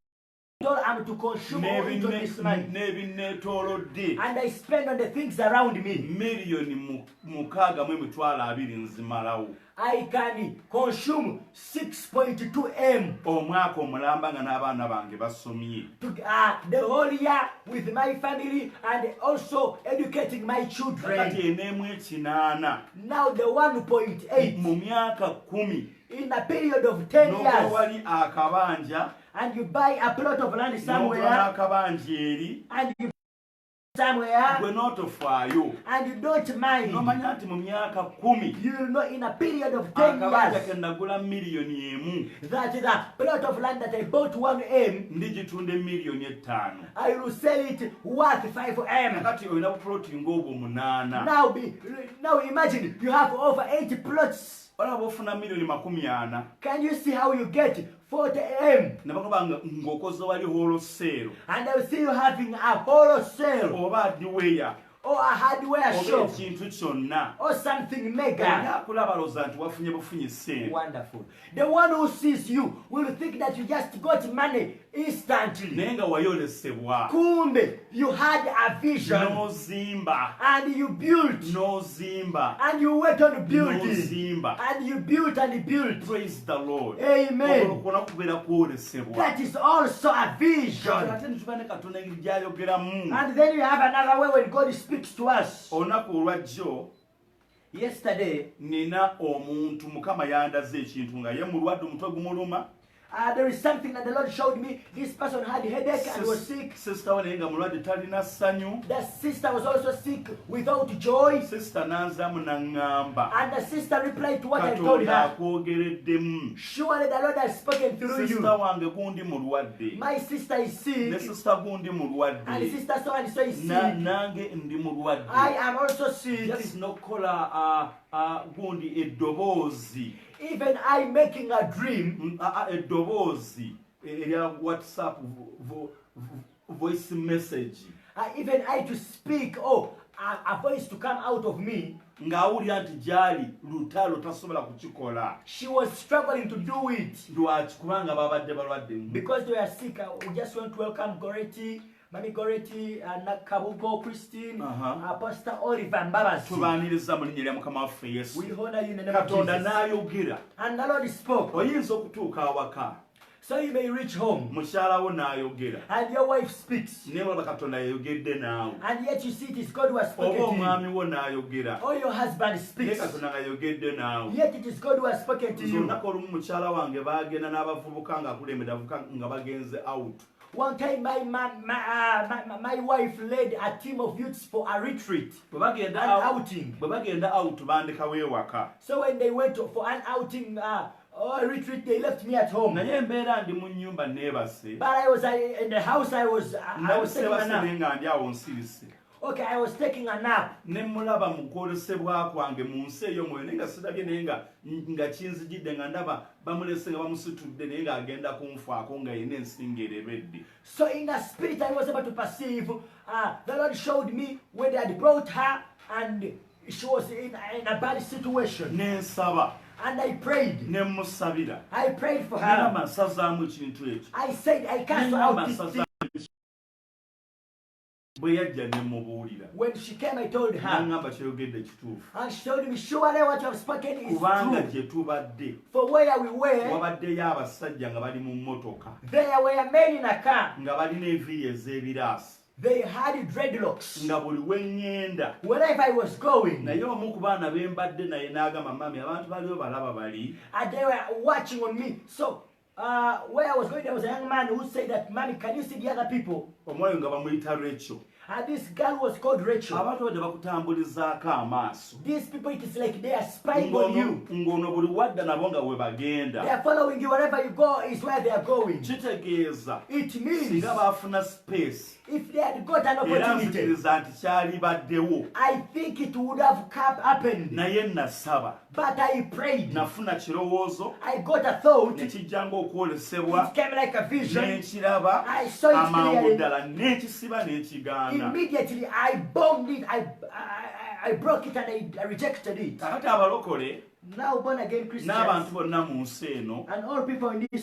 So I'm to consume all into this money. n'ebinneetoolodde And I spend on the things around me. miliyoni 6,200 nzimalawo I can consume 6.2 M omwaka omulamba nga n'abaana bange basomye to the whole year with my family and also educating my kati children. eneemu 8 Now the 1.8 mu myaka 10 in a period of 10 n'okuba years, wali akabanja and you buy a plot of land n'ogula somewhere, n'akabanja eri and you somewhere, gwe n'otofaayo and you don't mind. n'omanya nti mu myaka 10 You will know in a period of 10 akabanja ke years nagula miliyoni 1 that the plot of land that I bought 1 M, ndigitunda miliyoni 5 I will sell it worth 5 M. kati olina bupuloti ng'obwo 8 Now imagine you have over 80 plots. olaba ofuna miliyoni 40 Can you see how you get 40 M? ne bakuba ng'okoze wali wholesale And I will see you having a wholesale oba adiweya or a hardware oba shop ekintu kyonna or something oli mega. akulaba alowooza nti wafunye bufunyi ssente Wonderful. The one who sees you will think that you just got money instantly. naye nga wayolesebwa Kumbe, you had a vision n'ozimba and you built n'ozimba and you went on building n'ozimba and you built and built. praise the lord Amen. okona kubeera kwolesebwa That is also a vision. ate ne tuba ne katonda engeri gy'ayogeramu And then you have another way when God speaks to us. olunaku olwajjo Yesterday, nina omuntu mukama yandaze ekintu nga ye mulwadde omutwe gumuluma there is something that the Lord showed me. This person had a headache and was sick. sisita we naye nga mulwadde talina ssanyu The sister was also sick without joy. sisita n'anzaamu n'aŋŋamba And the sister replied to what I told katonda her. akwogereddemu Surely the Lord has spoken through sisita you. wange gundi mulwadde My sister is ne sick. sisita gundi And mulwadde sister so and so is sick. nange ndi mulwadde I am also sick. just n'okukola gundi eddoboozi Even I making a dream. eddoboozi erya whatsapp voice message Even I to speak. Oh, a voice to come out of me. ng'awulira nti gyali lutalo tasobola kukikola She was struggling to do it. lwaki kubanga babadde balwadde Because they were sick. We just want to welcome Goreti, Mami Goreti, Kabugo, Christine, Pastor Oliver Mbabazi. tubaaniriza mu linnya lya mukama waffe yesu We honor you in the name of katonda Jesus. n'ayogera And the Lord spoke. oyinza okutuuka awaka So you may reach home. mukyala wo n'ayogera And your wife speaks. naye olaba katonda yayogedde naawe And yet you see it is God who has spoken oba to you. omwami wo n'ayogera Or your husband naye speaks. katonda nga yayogedde naawe Yet it is God who has spoken to you. olunaku olumu mukyala wange baagenda n'abavubuka ng'akulembedde avubuka nga bagenze out One time my wife led a team of youths for a retreat, bwe bagenda an out- outing. bwe bagenda out bandekawo ewaka So when they went for an outing or a retreat, they left me at home. naye embeera ndi mu nnyumba neebase But I was in the house. I was taking a naye nap. nga ndi awo nsirise Okay, I was taking a nap. ne mulaba mu kwolesebwa kwange mu nsi ey'omwoyo naye nga sirabye naye nga kinzijidde nga ndaba bamulese nga bamusitudde naye ng'agenda kunfaako nga yenna ensinga erebedde So in the spirit, I was able to perceive. The Lord showed me when they had brought her, and she was in a bad situation. n'ensaba And I prayed. ne musabira I prayed for nena her. masazaamu ekintu ekyo I said, I cast nena out this thing. masazaamu bwe yajja ne mubuulira When she came, I told her. n'aŋŋamba kyeyogedde kituufu And she told me, surely what you have spoken is kubanga true. gye tubadde For where we were, wabaddeyo abasajja nga bali mu mmotoka there were men in a car. nga balina enviiri ez'ebiraasi They had dreadlocks. nga buli weŋŋenda Wherever I was going, naye omu ku baana be mbadde naye n'agamba mami abantu baliwo balaba bali and they were watching on me. So, where I was going, there was a young man who said that, Mommy, can you see the other people? omwoyo nga bamuyita Rachel And this girl was called Rachel. abantu badde bakutambulizaako amaaso These people, it is like they are spying on you. ng'ono buli wadda nabo nga we They bagenda are following you wherever you go is where they are going. kitegeeza It means singa baafuna space if they had got an era opportunity, nzikiriza nti kyali baddewo I think it would have happened. naye nasaba But I prayed. nafuna kirowoozo I got a thought. ne It kijja ng'okwolesebwa came like a vision. n'enkiraba I saw it amangu clearly. ddala n'ekisiba n'ekigaana Immediately, I bombed it. I broke it and I rejected it. kakati abalokole Now born again Christians n'abantu bonna mu nsi eno and all people in this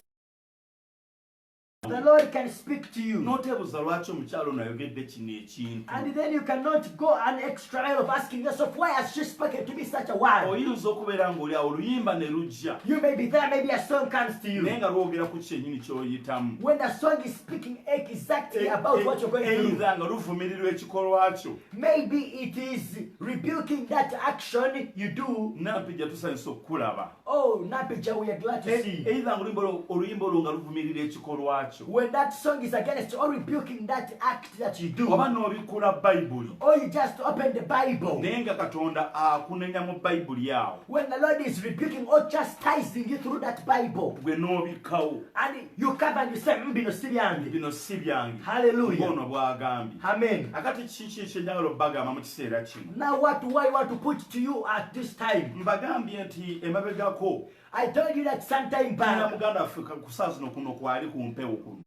The Lord can speak to you. n'otebuuza lwaki omukyalo ono ayogedde kino ekintu. And then you cannot go an extra mile of asking yourself, why has she spoken to me such a word? oyinza okubeera ng'oli awo oluyimba ne lujja You may be there, maybe a song comes to naye you. nga lwogera ku kyennyini ky'oyitamu. When the song is speaking exactly about what you're going through. Either nga luvumirirwa ekikolwa kyo. Maybe it is rebuking that action you do. Nampijja tusanyusa okukulaba. Oh, Napija, we are glad to see. Either oluyimba olwo nga luvumirira ekikolwa kyo. When that song is against or rebuking that act that you do. Oba n'obikula Bayibuli. Or you just open the Bible. Naye nga Katonda akunenya mu Bayibuli awo. When the Lord is rebuking or chastising you through that Bible. Gwe n'obikawo. And you come and you say, bino si byange. Bino si byange. Hallelujah. Ngono bw'agambye. Amen. Akati kiki kyenjagala obbagamba mu kiseera kino. Now what do I want to put to you at this time? Mbagambye nti emabegako I told you that sometime na back, muganda waffe ku saa zino kuno kwali ku mpewo kuno.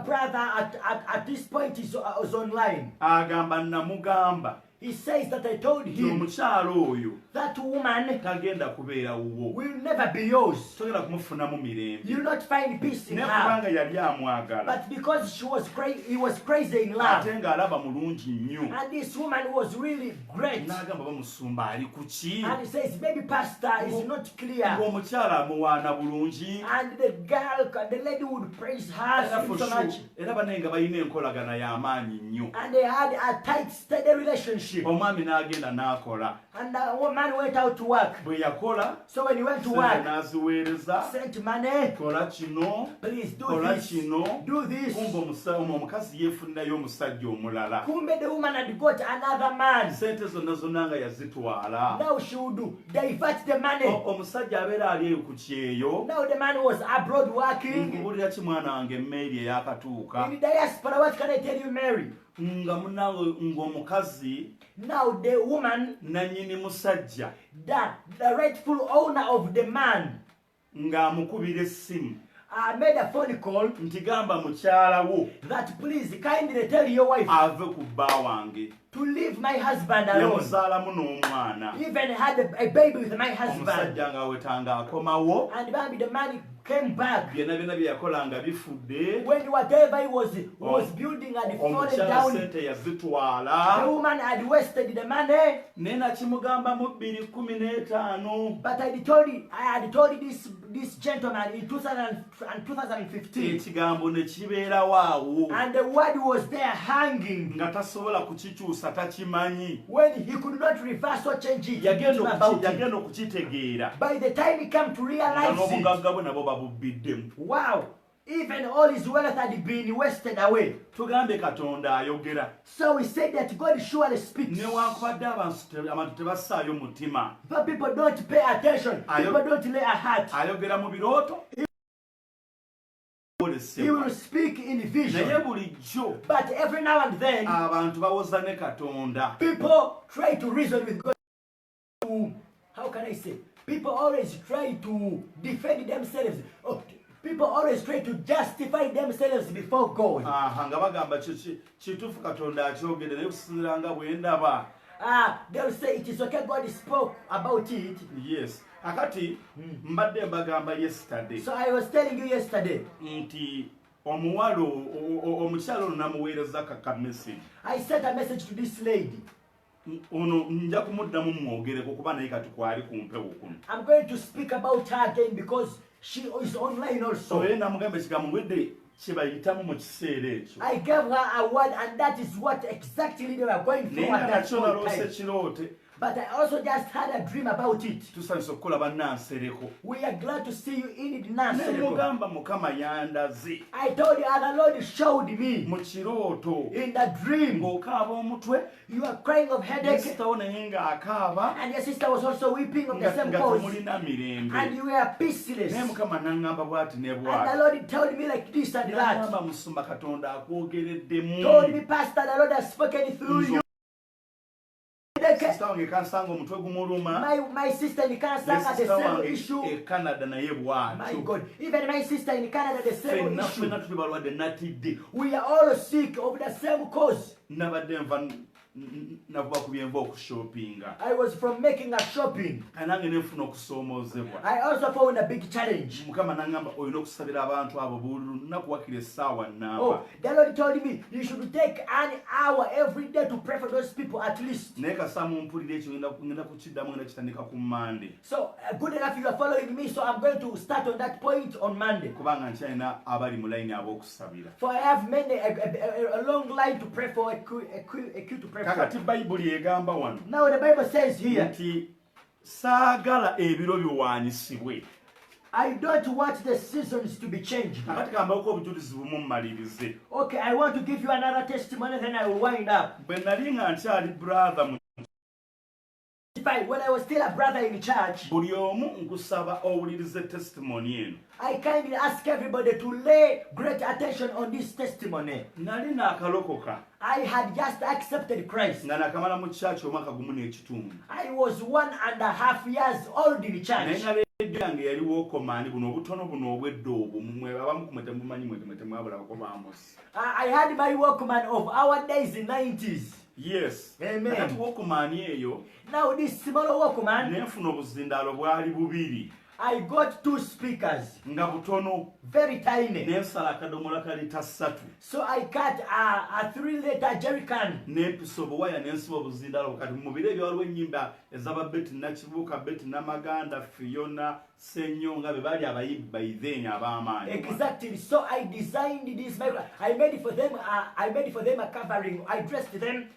brother at this point is online. Agamba namugamba He says that I told nti him omukyalo oyo that woman tagenda kubeera wuwo. will never be yours. Togenda kumufunamu mirembe. You will not find peace in Naye her. kubanga yali amwagala. But because he was crazy in love. Ate ng'alaba mulungi nnyo. And this woman was really great. N'agamba bamusumba ali ku ki? And he says, maybe pastor is not clear. Ng'omukyala amuwaana bulungi. And the lady would praise her Era for so sure, much. era banne nga balina enkolagana y'amaanyi nnyo. And they had a tight, steady relationship. Omwami n'agenda n'akola. And the woman went out to work. Bwe yakola, So when he went to sente work, n'aziweereza. sent money. Kola kino, Please do kola this. kino. Do this. Kumba omukazi yeefunirayo omusajja omulala. Kumbe the woman had got another man. Sente zonna zonna nga yazitwala. Now she would divert the money. Omusajja abeera ali eyo ku kyeyo. Now the man was abroad working. Nkubulira ki mwana wange emaili eyakatuuka. In the diaspora, what can I tell you, Mary? Nga munawe ng'omukazi Now the woman, nannyini musajja the rightful owner of the man, ng'amukubira essimu made a phone call nti gamba mukyala wo that please kindly tell your wife ave ku bba wange. to leave my husband alone. Yamuzaalamu n'omwana. Even had a baby with my husband. Omusajja ng'awetanga akomawo. And maybe the man came back. Byonna byonna bye yakolanga bifudde. When whatever he was building had fallen Omukyala down, sente the yazitwala. woman had wasted the money. Naye nakimugamba mu 2015. But I had told this gentleman in 2015. Ekigambo ne kibeerawo awo. And the word was there hanging. Nga tasobola kukikyusa takimanyi. When he could not reverse or change it, he didn't know about it. Yagenda okukitegeera. By the time he came to Nga realize it, n'obugagga bwe nabwo babubiddemu. wow, even all his wealth had been wasted away. Tugambe Katonda ayogera. So we said that God surely speaks. Newankubadde abantu tebassaayo mutima. But people don't pay attention. People don't lay a heart. Ayogera mu birooto. He will speak in Naye vision. bulijjo But every now and then, abantu bawoza ne Katonda. people try to reason with God. How can I say? People always try to defend themselves. Oh, people always try to justify themselves before God. Nga bagamba kituufu Katonda akyogedde naye okusinziira nga bwe ndaba. They'll say it is okay, God spoke about it. Yes. Akati mbadde mbagamba yesterday So I was telling you yesterday, nti omuwala omukyala ono namuweereza ka message. I sent a message to this lady. Ono nja kumuddamu mwogereko kuba naye kati kwali ku mpewo kuno. I'm going to speak about her again because she is online also. So yena mugamba ekigambo mwedde kye bayitamu mu kiseera ekyo. I gave her a word and that is what exactly they were going through Naye at nga that nakyo point naloose time. kiroote. But I also just had a dream about it. Tusanyusa okukola bannansereko. We are glad to see you in it Ne now. mugamba Mukama yandaze I told you, and the Lord showed me mu kirooto in the dream. ng'okaaba omutwe. You are crying of headache, Yesitawo naye ng'akaaba and your sister was also weeping of the nga same cause, temulina mirembe. and you were peaceless. Naye And Mukama n'aŋŋamba bw'ati ne the bw'ati. Lord told me like this and that. N'agamba Musumba Katonda akwogereddemu. Told me, Pastor, the Lord has spoken through you. Sisita wange kansanga omutwe gumuluma. My sister in Canada had the Sisita same wange issue. e Canada naye My bw'atyo. God, even my sister in Canada the same Ffenna issue. tuli balwadde natidde. We are all sick of the same cause. Nabadde nva navuba ku byenva okushopinga. I was from making a shopping. Nange nefuna okusoomoozebwa. I also found a big challenge. Mukama n'angamba olina okusabira abantu abo buli lunaku wakira essaawa nnamba. Oh, the Lord told me you should take an hour every day to pray for those people at least. Naye kasita mumpulira ekyo ngenda kukiddamu ngenda kitandika ku Monday. So good enough you are following me, so I'm going to start on that point on Monday. Kubanga nkyalina abali mu layini ab'okusabira. For I have many a long line to pray for, a queue to pray for. Kakati Bayibuli egamba wano. Now the Bible says here, Nti saagala ebiro biwaanyisibwe. I don't want the seasons to be changed. Kakati kambako obujulizi bumu mmalirize. Okay, I want to give you another testimony, then I will wind up. Bwe nali nga nkyali brother mu When I was still a brother in church, buli omu nkusaba owulirize testimony eno. I kindly ask everybody to lay great attention on this testimony. Nali naakalokoka I had just accepted Christ. nga nakamala mu church omwaka gumu n'ekitundu. I was 1.5 years old in Naye church. nga leediyo yange yaliwo komaani buno obutono buno obwedda obwo mwe abamu kumwe temumanyi mwe temwabulako baamusi. I had my Walkman of our days in 90s. Yes. Amen. Kati wokumaani eyo Now this small Walkman, nenfuna obuzindaalo bwali bubiri I got 2 speakers, nga butono very tiny. n'ensala akadomola ka lita 3 So I cut a 3-liter jerrycan. n'empisa obuwaya n'ensiba obuzindaalo kati mu biro ebyo waliwo ennyimba ez'aba Betty Nakibuuka, Betty Namaganda, Fiona Ssenyonga be baali abayimbi bayiveeni ab'amaanyi. Exactly. So I designed this microphone. I made for them a covering. I dressed them,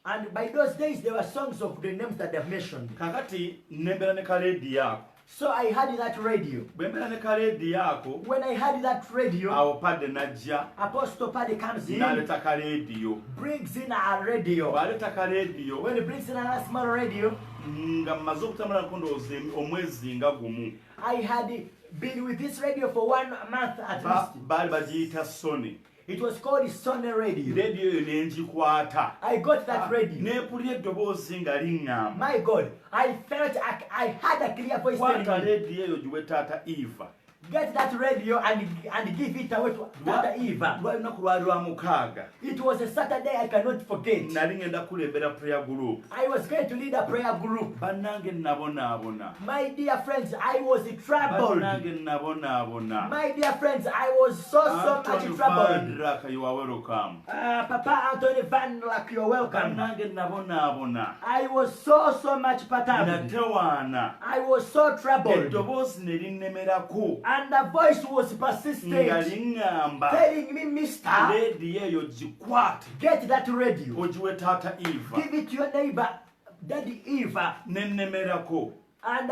and by those days there were songs of the names that they've mentioned. Kakati nembera ne kaleediyo ako. So I had that radio. Bwe mbeera ne kaleediyo ako When I had that radio, awo Padde n'ajja Apostle Paddy comes in, n'aleeta kaleediyo. brings in a radio. Bw'aleeta kaleediyo When he brings in a small radio, nga mmaze okutambula nkondowooza omwezi nga gumu. I had been with this radio for 1 month at least. Baali bagiyita Sony. It was called Sony Radio. Leediyo eyo ne ngikwata. I got that radio. Neepulira eddoboozi nga liŋŋamba. My God, I felt I had a clear voice telling Kwata me, leediyo eyo giwe taata Eva. get that radio and give it away to Tata Eva. Lwali lunaku lwali lwa mukaaga. It was a Saturday I cannot forget. Nali ngenda kulembera prayer group. I was going to lead a prayer group. Bannange nabonaabona. My dear friends, I was troubled. Bannange nabonaabona. My dear friends, I was so much Anthony troubled. Van Raka, you are welcome. Papa Anthony Van Lack, you're welcome. Bannange nabonaabona. I was so much perturbed. Natawaana. I was so troubled. Eddoboozi ne linnemerako. And the voice was Nga persistent, liŋŋamba. telling me, Mister, Leediyo eyo gikwate. get that radio. Ogiwe taata Eva. Give it to your neighbor, Daddy Eva. Nennemerako. And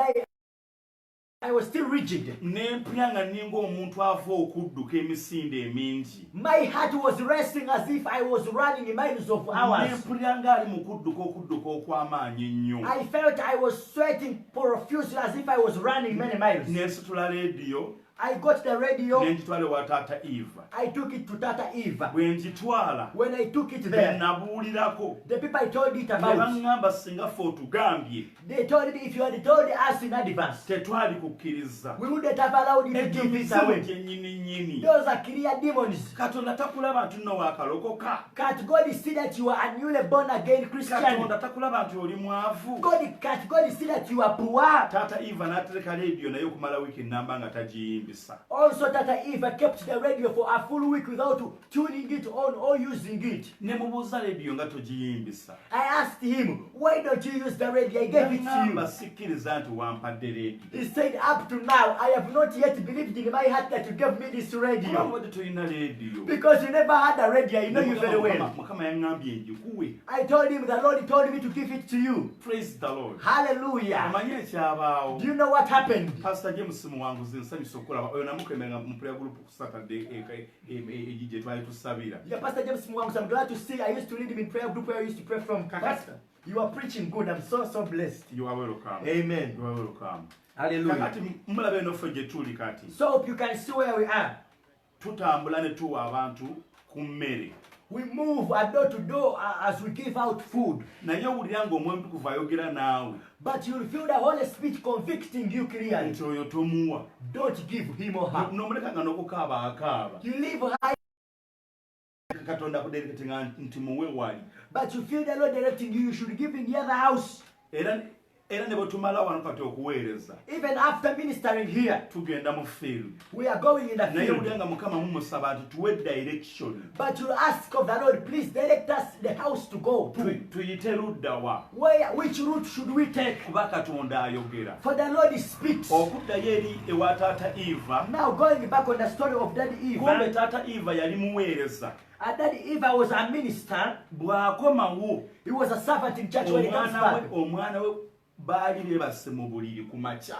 I was still rigid. Nempulira nga nninga omuntu ava okudduka emisinde emingi. My heart was racing as if I was running miles of hours. Nempulira ng'ali mu kudduka okw'amaanyi ennyo. I felt I was sweating profusely as if I was running many miles. Nensitula leediyo. I got the radio. Nengitwala ewa taata Eva. I took it to Tata Eva. Bwe ngitwala. When I took it Be there, nabuulirako. the people I told it Ne about, baŋŋamba singa ffe otugambye. they told me if you had told us in advance, Tetwali kukkiriza. we wouldn't have allowed you to Ekyo give it mizimu away. gyennyini. Those are clear demons. Katonda takulaba nti nno waakalokoka. Can't God see that you are a newly born again Christian? Katonda takulaba nti oli mwavu. Can't God see that you are poor? Taata Eva n'atereka leediyo naye okumala wiiki ennamba nga tagiyimbisa. Also, Tata Eva kept the radio for a full week without tuning it on or using it. Ne mubuuza leediyo nga togiyimbisa. I asked him, why don't you use the radio? I gave it to N'aŋŋamba you. sikkiriza nti wampadde leediyo. He said, up to now, I have not yet believed in my heart that you gave me this radio. Kubanga tolina leediyo. Because you never had a radio, I know you very well. Mukama yaŋŋambye ngikuwe. I told him, the Lord told me to give it to you. Praise the Lord. Hallelujah. Omanyi ekyabaawo. Do you know what happened? Pastor James muwanguzi nsanyusa okulaba oyo namukemera mu prayer group ku Saturday gye twali tusabira. Yeah, Pastor James Mwangus, I'm glad to see. I used to lead him in prayer group where I used to pray from. Pastor, you are preaching good. I'm so blessed. You are welcome. Amen. You are welcome. Hallelujah. Kakati mulabe eno ffe gye tuli kati. So hope you can see where we are. Tutambula ne tuwa abantu ku mmere. We move door to door as we give out food. Naye owulira ng'Omwoyo Omutukuvu ayogera naawe. But you'll feel the Holy Spirit convicting you clearly. Nti oyo tomuwa. Don't give him or her. N'omuleka nga n'okukaaba akaaba. You live high. katonda kudereketinga nti muwe wali but you feel the Lord directing you, you should give in the other house. era ne bwe tumala wano kati okuweereza Even after ministering here, tugenda mu field we are going in the naye field. bulya nga mukama mumusaba ati tuwe direction But you ask of the Lord, please direct us the house to go to. tuyite ludda wa Which route should we take? kuba katonda ayogera For the Lord speaks. okuddayo eri ewa taata Eva Now going back on the story of Daddy kumbe Eva. taata Eva yali muweereza Daddy Eva was a minister. bw'akomawo He was a servant in church when he comes back. omwana we baali beebase mu buliri ku makya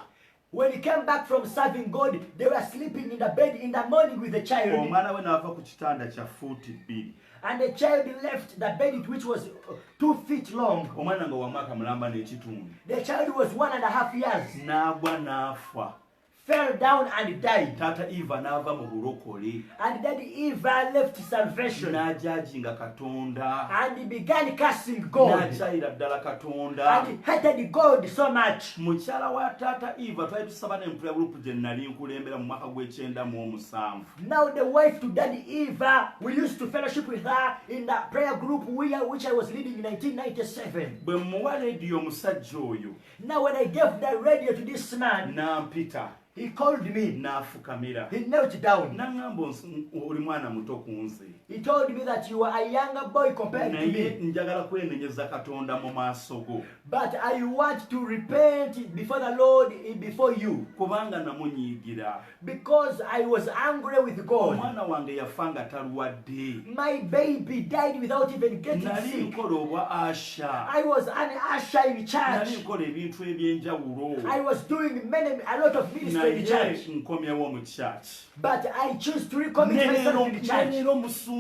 When he came back from serving God, they were sleeping in the bed in the morning with the child. omwana we n'ava ku kitanda kya fuuti 2 And the child left the bed which was 2 feet long. omwana nga wa mwaka mulamba n'ekitundu The child was 1.5 years. n'agwa n'afa Fell down and died. taata Eva n'ava mu bulokole And Daddy Eva left salvation. n'ajajinga katonda And he began cursing God. n'akyayira ddala katonda And he hated God so much. mukyala wa taata Eva twali tusaba n'empula group gye nali nkulembera mu mwaka gw'e97 Now the wife to Daddy Eva, we used to fellowship with her in the prayer group which I was leading in 1997. bwe muwa leediyo omusajja oyo Now when I gave the radio to this man, n'ampita he called me. n'afukamira He knelt down. n'aŋŋamba oli mwana muto ku nze He told me that you are a younger boy compared to naye me. njagala kwenenyeza katonda mu maaso go But I want to repent before the Lord before you. kubanga namunyiigira Because I was angry with God. omwana wange yafa nga talwadde My baby died without even getting nali sick. nkola obwa asha I was an usher in nali church. nkola ebintu eby'enjawulo I was doing a lot of ministry in naye church. nkomyewo mu church But I choose to recommit myself in the church. neero musumba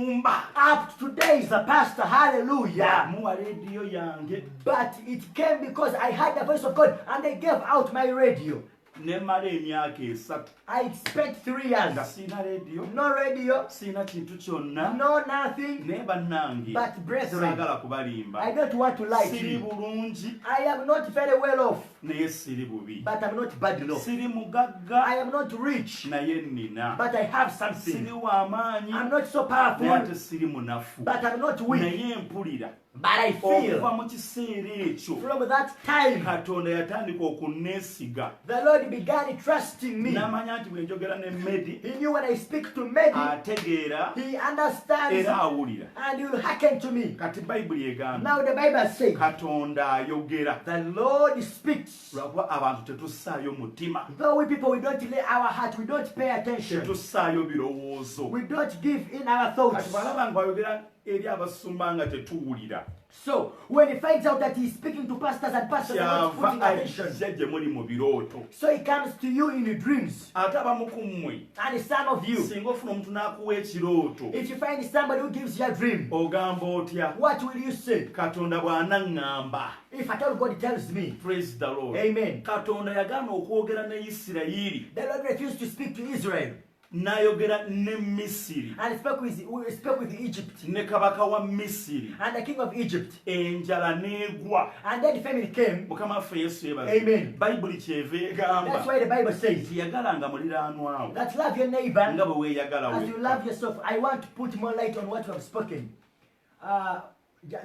Up to today is a pastor. Hallelujah. muwa leediyo yange But it came because I heard the voice of God and I gave out my radio. ne mala emyaka 3 I spent 3 nga years. siina leediyo No radio, siina kintu kyonna no nothing. naye bannange But brethren, saagala kubalimba I don't want to lie to siri you. bulungi I am not very well off, naye siri bubi but I'm not badly off. siri mugagga I am not rich, naye nina but I have siri something. w'amaanyi I'm not so naye powerful, ate siri munafu but I'm not weak. naye mpulira But I okuva feel mu kiseera ekyo from that time, katonda yatandika okuneesiga the Lord began trusting me. n'amanya nti bwe njogera ne medi He knew when I speak to Medi, ategeera he understands era awulira and he will hearken to me. kati bayibuli egamba Now the Bible says, katonda ayogera the Lord speaks. lwakuba abantu tetussaayo mutima Though we people, we don't lay our heart, we don't pay attention. tetussaayo birowoozo We don't give in our kati thoughts. bw'alaba ng'ayogera eri abasumba nga tetuwulira So when he finds out that he's speaking to pastors and pastors are not kyava putting attention, ajja gye muli mu birooto so he comes to you in your dreams. ate abamu ku mmwe And some of you, singa ofuna omuntu n'akuwa ekirooto if you find somebody who gives you a dream, ogamba otya what will you say? katonda bw'anaŋŋamba If at all God tells me, praise the lord Amen. katonda yagaana okwogera ne isirayiri The Lord refused to speak to Israel n'ayogera ne misiri and spoke with Egypt ne kabaka wa misiri and the king of Egypt. enjala n'egwa And then the famine came. mukama waffe yesu yebaze Amen. bayibuli kyeva That's egamba why the Bible says tiyagalanga muliraanwawo that love your neighbor nga bwe weeyagala as you wekka. love yourself. I want to put more light on what you have spoken.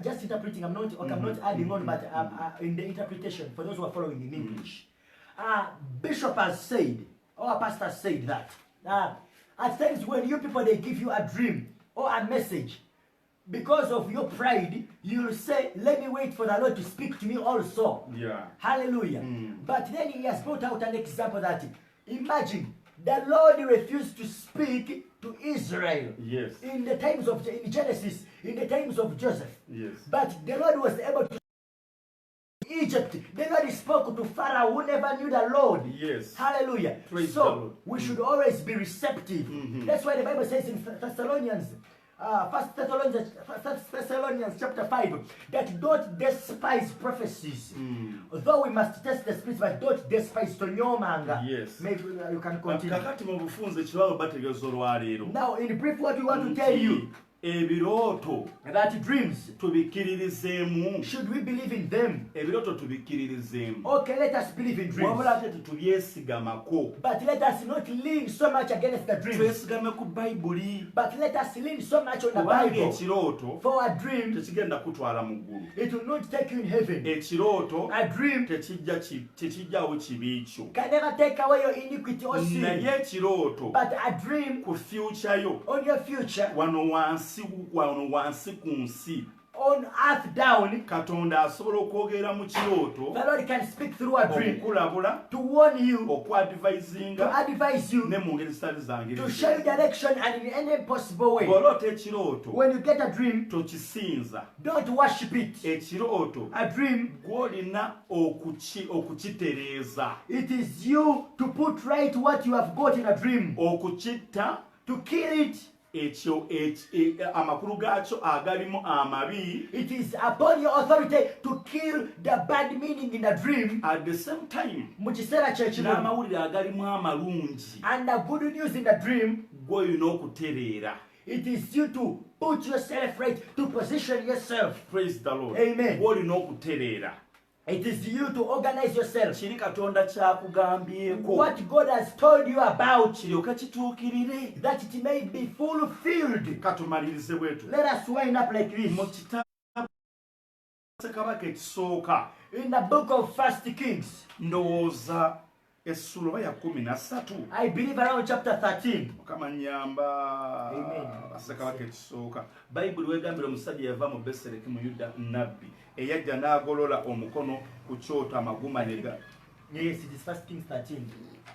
Just interpreting. I'm not adding on, but in the interpretation for those who are following in English. Bishop has said, or pastor has said that at times when you people they give you a dream or a message, because of your pride, you'll say, "Let me wait for the Lord to speak to me also." Yeah. Hallelujah. But then he has brought out an example that imagine the Lord refused to speak to Israel Yes. in the times of in Genesis, in the times of Joseph. Yes. But the Lord was able to Egypt. The Lord spoke to Pharaoh who never knew the Lord. Yes. Hallelujah. Praise so the Lord. we should always be receptive. That's why the Bible says in Thessalonians, First Thessalonians chapter 5, that don't despise prophecies. Though we must test the spirits, but don't despise tonyomanga. Yes. Maybe you can continue. kakati mu bufunze kirwalo bategeeza olwaleero Now, in brief, what we want to tell you, ebirooto that dreams, tubikkiririzeemu. should we believe in them? Ebirooto tubikkiririzeemu. Okay, let us believe in dreams. Wabula ate tetubyesigamako. But let us not lean so much against the dreams. Twesigame ku Bayibuli. But let us lean so much on the Kubanga Bible. ekirooto For a dream, tekigenda kutwala mu ggulu. it will not take you in heaven. Ekirooto A dream tekijjawo kibi kyo. can never take away your iniquity or sin. Naye ekirooto But a dream ku future yo on your future, wano wansi ku nsi on earth down, Katonda asobola okwogera mu kirooto the Lord can speak through a dream okukulabula to warn you, to okwadvisinga advise you, ne mu ngeri zitali to show you direction and in any possible way. bw'oloota ekirooto When you get a dream, tokisinza. don't worship it. Ekirooto A dream, gw'olina okukitereeza, it is you to put right what you have got in a dream, okukitta to kill it. ekyo amakulu gaakyo agalimu amabi. It is upon your authority to kill the bad meaning in the dream. At the same time Mu kiseera kye kimu. n'amawulire agalimu amalungi And the good news in the dream, gw'olina okutereera. it is you to put yourself right, to position yourself. Praise the Lord. Amen. Gw'olina okutereera. It is you to organize yourself. Kiri Katonda kyakugambyeko What God has told you about, kiryoke kituukirire. that it may be fulfilled. Katumalirize bwetu. Let us wind up like this. Mu kitabu Ssekabaka ekisooka In the book of 1 Kings, ndowooza essula ya 13. I believe around chapter 13. Mukama nnyamba. Amen. Ssekabaka ekisooka. Bayibuli weegambira omusajja yava mu Besereki mu Yuda nnabbi eyajja n'agolola omukono ku kyoto amaguma ne ga. Yes, it is 1 Kings 13.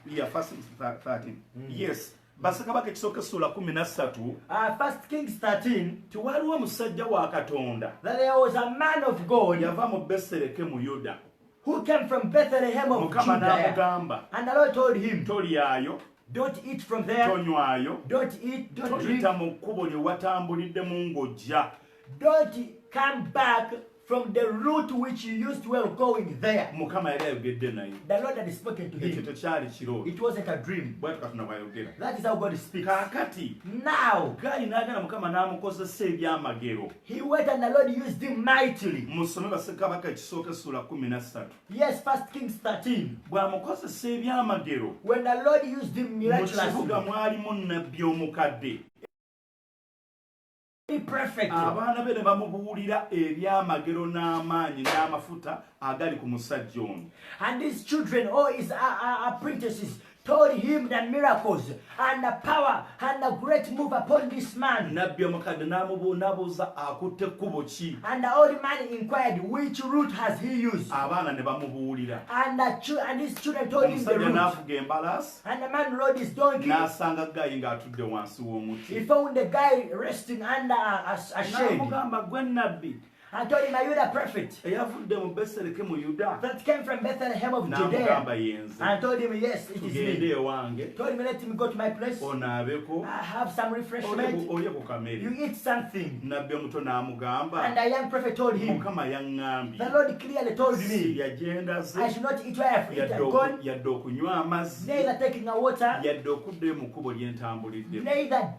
Yeah, 13. Yes. Bassekabaka ekisooka essula 13. 1 Kings 13, Tiwaliwo omusajja wa Katonda that there was a man of God yava mu Besereki mu Yuda. who came from Bethlehem of Mukama Judah. n'amugamba And the Lord told him, tolyaayo, don't eat from there, tonywayo, don't eat, don't drink, toyita mu kkubo lye watambuliddemu ng'ojja. don't come back from the route which you used to well going there. Mukama yali ayogedde naye. The Lord had spoken to Ekyo him. tekyali kirooto. It wasn't a dream. Bw'atyo Katonda bw'ayogera. That is how God speaks. Kaakati Now, gaali n'agenda Mukama n'amukozesa ebyamagero. he went and the Lord used him mightily. Musome Bassekabaka ekisooka essula 13. Yes, 1 Kings 13. Bw'amukozesa ebyamagero, When the Lord used him mu miraculously, kibuga mwalimu nnabbi omukadde. perfect. Abaana be ne bamubuulira ebyamagero n'amaanyi n'amafuta agali ku musajja ono. And his children, or his apprentices, told him the miracles and the power and the great move upon this man. Nnabbi omukadde n'abuuza akutte kkubo ki. And the old man inquired, which route has he used? Abaana ne bamubuulira. And his children told him the Omusajja route. n'afuga embalaasi And the man rode his donkey. n'asanga Gayi ng'atudde wansi He w'omuti. found the guy resting under a shade. N'amugamba gwe nnabbi I told him, are you the prophet eyavudde mu Besereki mu Yuda. that came from Bethlehem of N'amugamba Judea? yenze. I told him, yes, it is Tugende me. ewange Told him, let him go to my place. onaabeko I have some refreshment. olye ku kamere. You eat something. Nnabbi omuto n'amugamba And the young prophet told him, Mukama yaŋŋambye the Lord clearly told me, sirya gyenda I ze should not eat where I have gone, yadde okunywa amazzi neither taking a water, yadde okuddayo mu kkubo lye ntambuliddemu. neither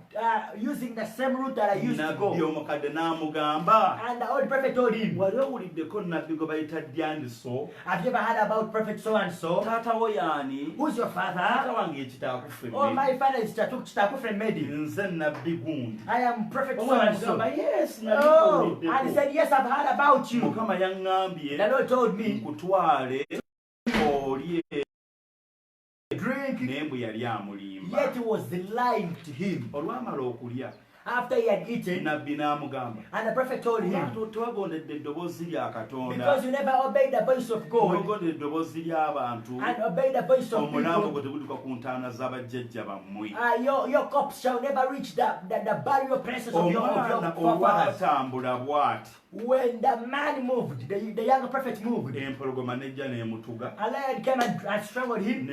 using the same route that I used to Nnabbi go. omukadde n'amugamba And the old prophet told him, wali owuliddeko nnabbi gwe bayita Dyandiso? have you ever heard about prophet so and so? Taata wo y'ani? Who's your Taata father? wange ekitaakufa Oh, emmere. my father is Chitakufe Medi. Nze nnabbi gundi. I am prophet so Omwana and so. mugamba yes Oh, and he nabbi said, yes, I've heard about you. Mukama yaŋŋambye The Lord told me, nkutwale olye drink, naye bwe yali amulimba. yet he was lying to him. Olwamala okulya After he had eaten, nnabbi n'amugamba and the prophet told him, tewagondedde eddoboozi lya Katonda, because you never obeyed the voice of God ogondedde eddoboozi ly'abantu, and obeyed the voice of omulambo people, gwe tegudduka ku ntaana z'abajjajja bammwe. your cups shall never reach the burial places of your Omwana forefathers. olwatambula bw'ati When the man moved, the young prophet moved, empologoma n'ejja n'emutuga a lion came and strangled him,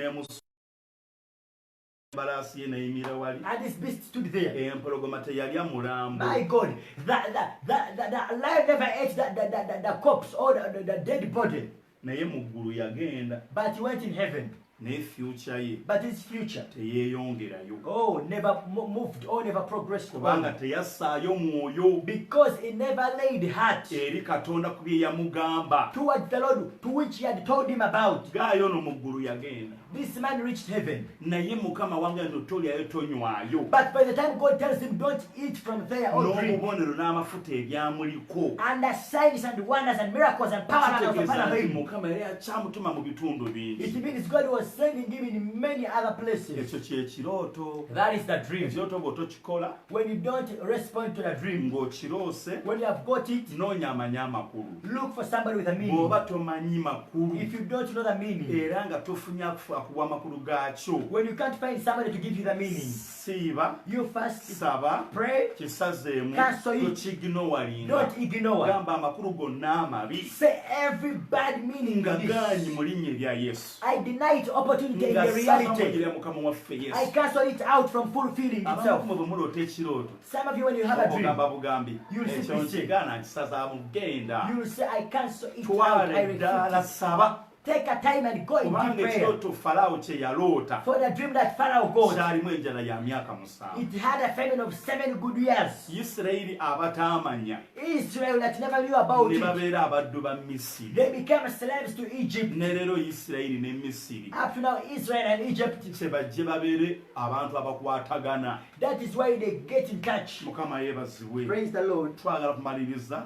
embalaasi ye n'eyimira wali. and this beast stood there. Empologoma teyalya mulambo. My God, the lion never ate the corpse or the dead body, Naye mu ggulu yagenda but he went in heaven. naye future ye but his future, teyeeyongerayo oh, never moved or never progressed kubanga on. teyassaayo mwoyo Because he never laid heart eri katonda ku bye yamugamba. towards the Lord, to which he had told him about. Gaayo no mu ggulu yagenda This man reached heaven. naye mukama wange nti tolyayo tonywayo But by the time God tells him, don't eat from there or drink, n'obubonero n'amafuta ebyamuliko and the signs and wonders and miracles and power that was kitegeeza upon nti him, mukama yali akyamutuma mu bitundu it bingi. means God was sending him in many other places. Ekyo kye kirooto. That is the dream. Ekirooto bw'otokikola When you don't respond to the dream, ng'okiroose when you have got it, noonya amanyi amakulu. look for somebody with a meaning. Bw'oba tomanyi makulu If you don't know the meaning, era nga tofunye akuwa amakulu gaakyo, when you can't find somebody to give you the meaning, siiba, you first saba, pray, kisazeemu, Cancel it. tokiginowalinga. don't ignore. Gamba amakulu gonna amabi Say every bad meaning nga in gaanyi this. mu linnya erya Yesu. I deny it opportunity in Nga the saba reality. mwogera mukama waffe I Yesu. cancel it out from fulfilling Abamu itself. bwe muloota ekirooto Some of you, when you have a dream, ogamba bugambi You'll ekyo simply say, nkigaana nkisazaamu genda you will say, I cancel it out. twala I refuse eddaala it. saba Take a time and go in deep kubanga prayer. ekirooto falaawo kye yaloota For the dream that Pharaoh got, kyalimu enjala ya myaka 7. it had a famine of 7 good years. Isirayiri abataamanya Israel that never knew about ne it, babeera abaddu ba Misiri. they became slaves to Egypt. Ne leero Isirayiri ne Misiri Up to now, Israel and Egypt, kye bajje babeere abantu abakwatagana. that is why they get in touch. Mukama yeebazibwe. Praise the Lord. Twagala kumaliriza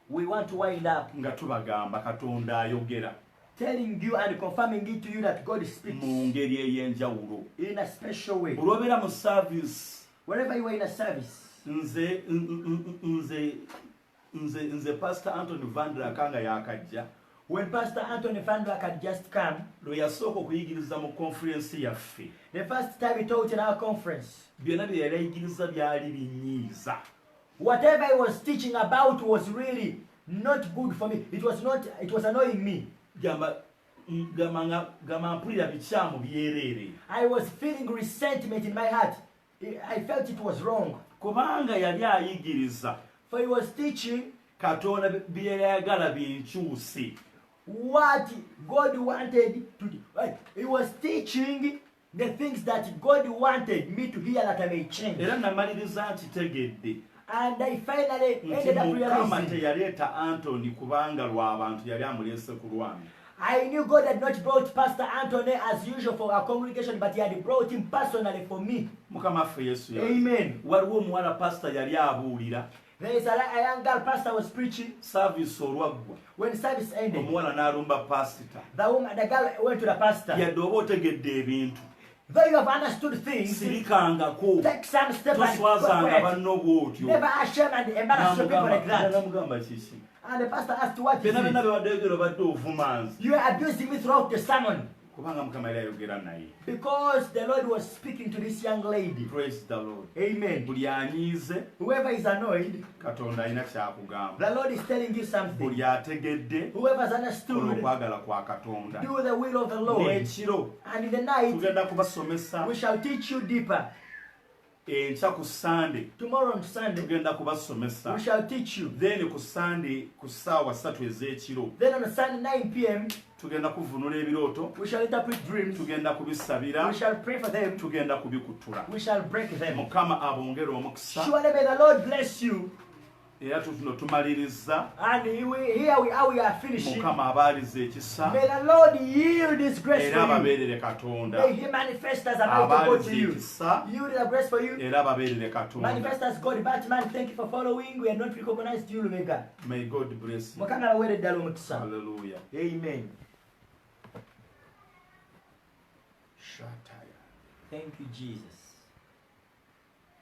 We want to wind up nga tubagamba Katonda ayogera telling you and confirming it to you that God speaks mu ngeri ey'enjawulo. in a special way. Olwobeera mu service Wherever you are in a service, nze Pastor Anthony Vandra kanga yakajja when Pastor Anthony Van Black had just come, lwe yasooka okuyigiriza mu conference yaffe, the first time he taught in our conference, byonna bye yali ayigiriza byali binyiiza. whatever he was teaching about was really not good for me. It was annoying me. Gamba mpulira bikyamu byereere I was feeling resentment in my heart. I felt it was wrong. kubanga yali ayigiriza For he was teaching Katonda bye yayagala binkyuse. what God wanted to do. He was teaching the things that God wanted me to hear that I may change. Era namaliriza nkitegedde And I finally nti ended up Mukama realizing teyaleeta Anthony kubanga lw'abantu yali amuleese ku lwami. I knew God had not brought Pastor Anthony as usual for our congregation, but he had brought him personally for me. Mukama ffe Yesu yali. Amen. Waliwo omuwala pastor yali abuulira There is a young girl pastor was preaching. service olwaggwa, When the service ended, omuwala n'alumba pasita. the girl went to the pastor. Yadde oba otegedde ebintu Though you have understood things, sirikangako, take some step and toswazanga go for it. banno bw'otyo. Never ashame and embarrass your people like that. Namugamba kiki? And the pastor asked, what is Byonna byonna it? bye wadde obadde ovuma nze. You are abusing me throughout the sermon. Kubanga Mukama yali ayogera naye. Because the Lord was speaking to this young lady. Praise the Lord. Amen. Buli anyiize Whoever is annoyed, Katonda alina kyakugamba. the Lord is telling you something. Buli ategedde Whoever has understood, olw'okwagala kwa Katonda. do the will of the Lord. N'ekiro And in the night, tugenda kubasomesa, we shall teach you deeper. enkya ku Sunday Tomorrow on Sunday, tugenda kubasomesa. we shall teach you. Then ku Sunday ku ssaawa 3 ez'ekiro Then on Sunday 9 p.m., tugenda kuvunula ebirooto, we shall interpret dreams. tugenda kubisabira, We shall pray for them. tugenda kubikutula. We shall break them. Mukama abongere omukisa. Surely may the Lord bless you. Era tuno tumaliriza, And here we are finishing. Mukama abaaliza ekisa May the Lord yield His grace era for you. ababeerere Katonda. May He manifest as a mighty God to Abaaliza you. ekisa Yield the grace for you. era ababeerere Katonda. Manifest as God. Batman, thank you for following. We are not recognized you, Lumega. May God bless you. Mukama awere ddala omukisa. Hallelujah. Amen. Shataya. Thank you, Jesus.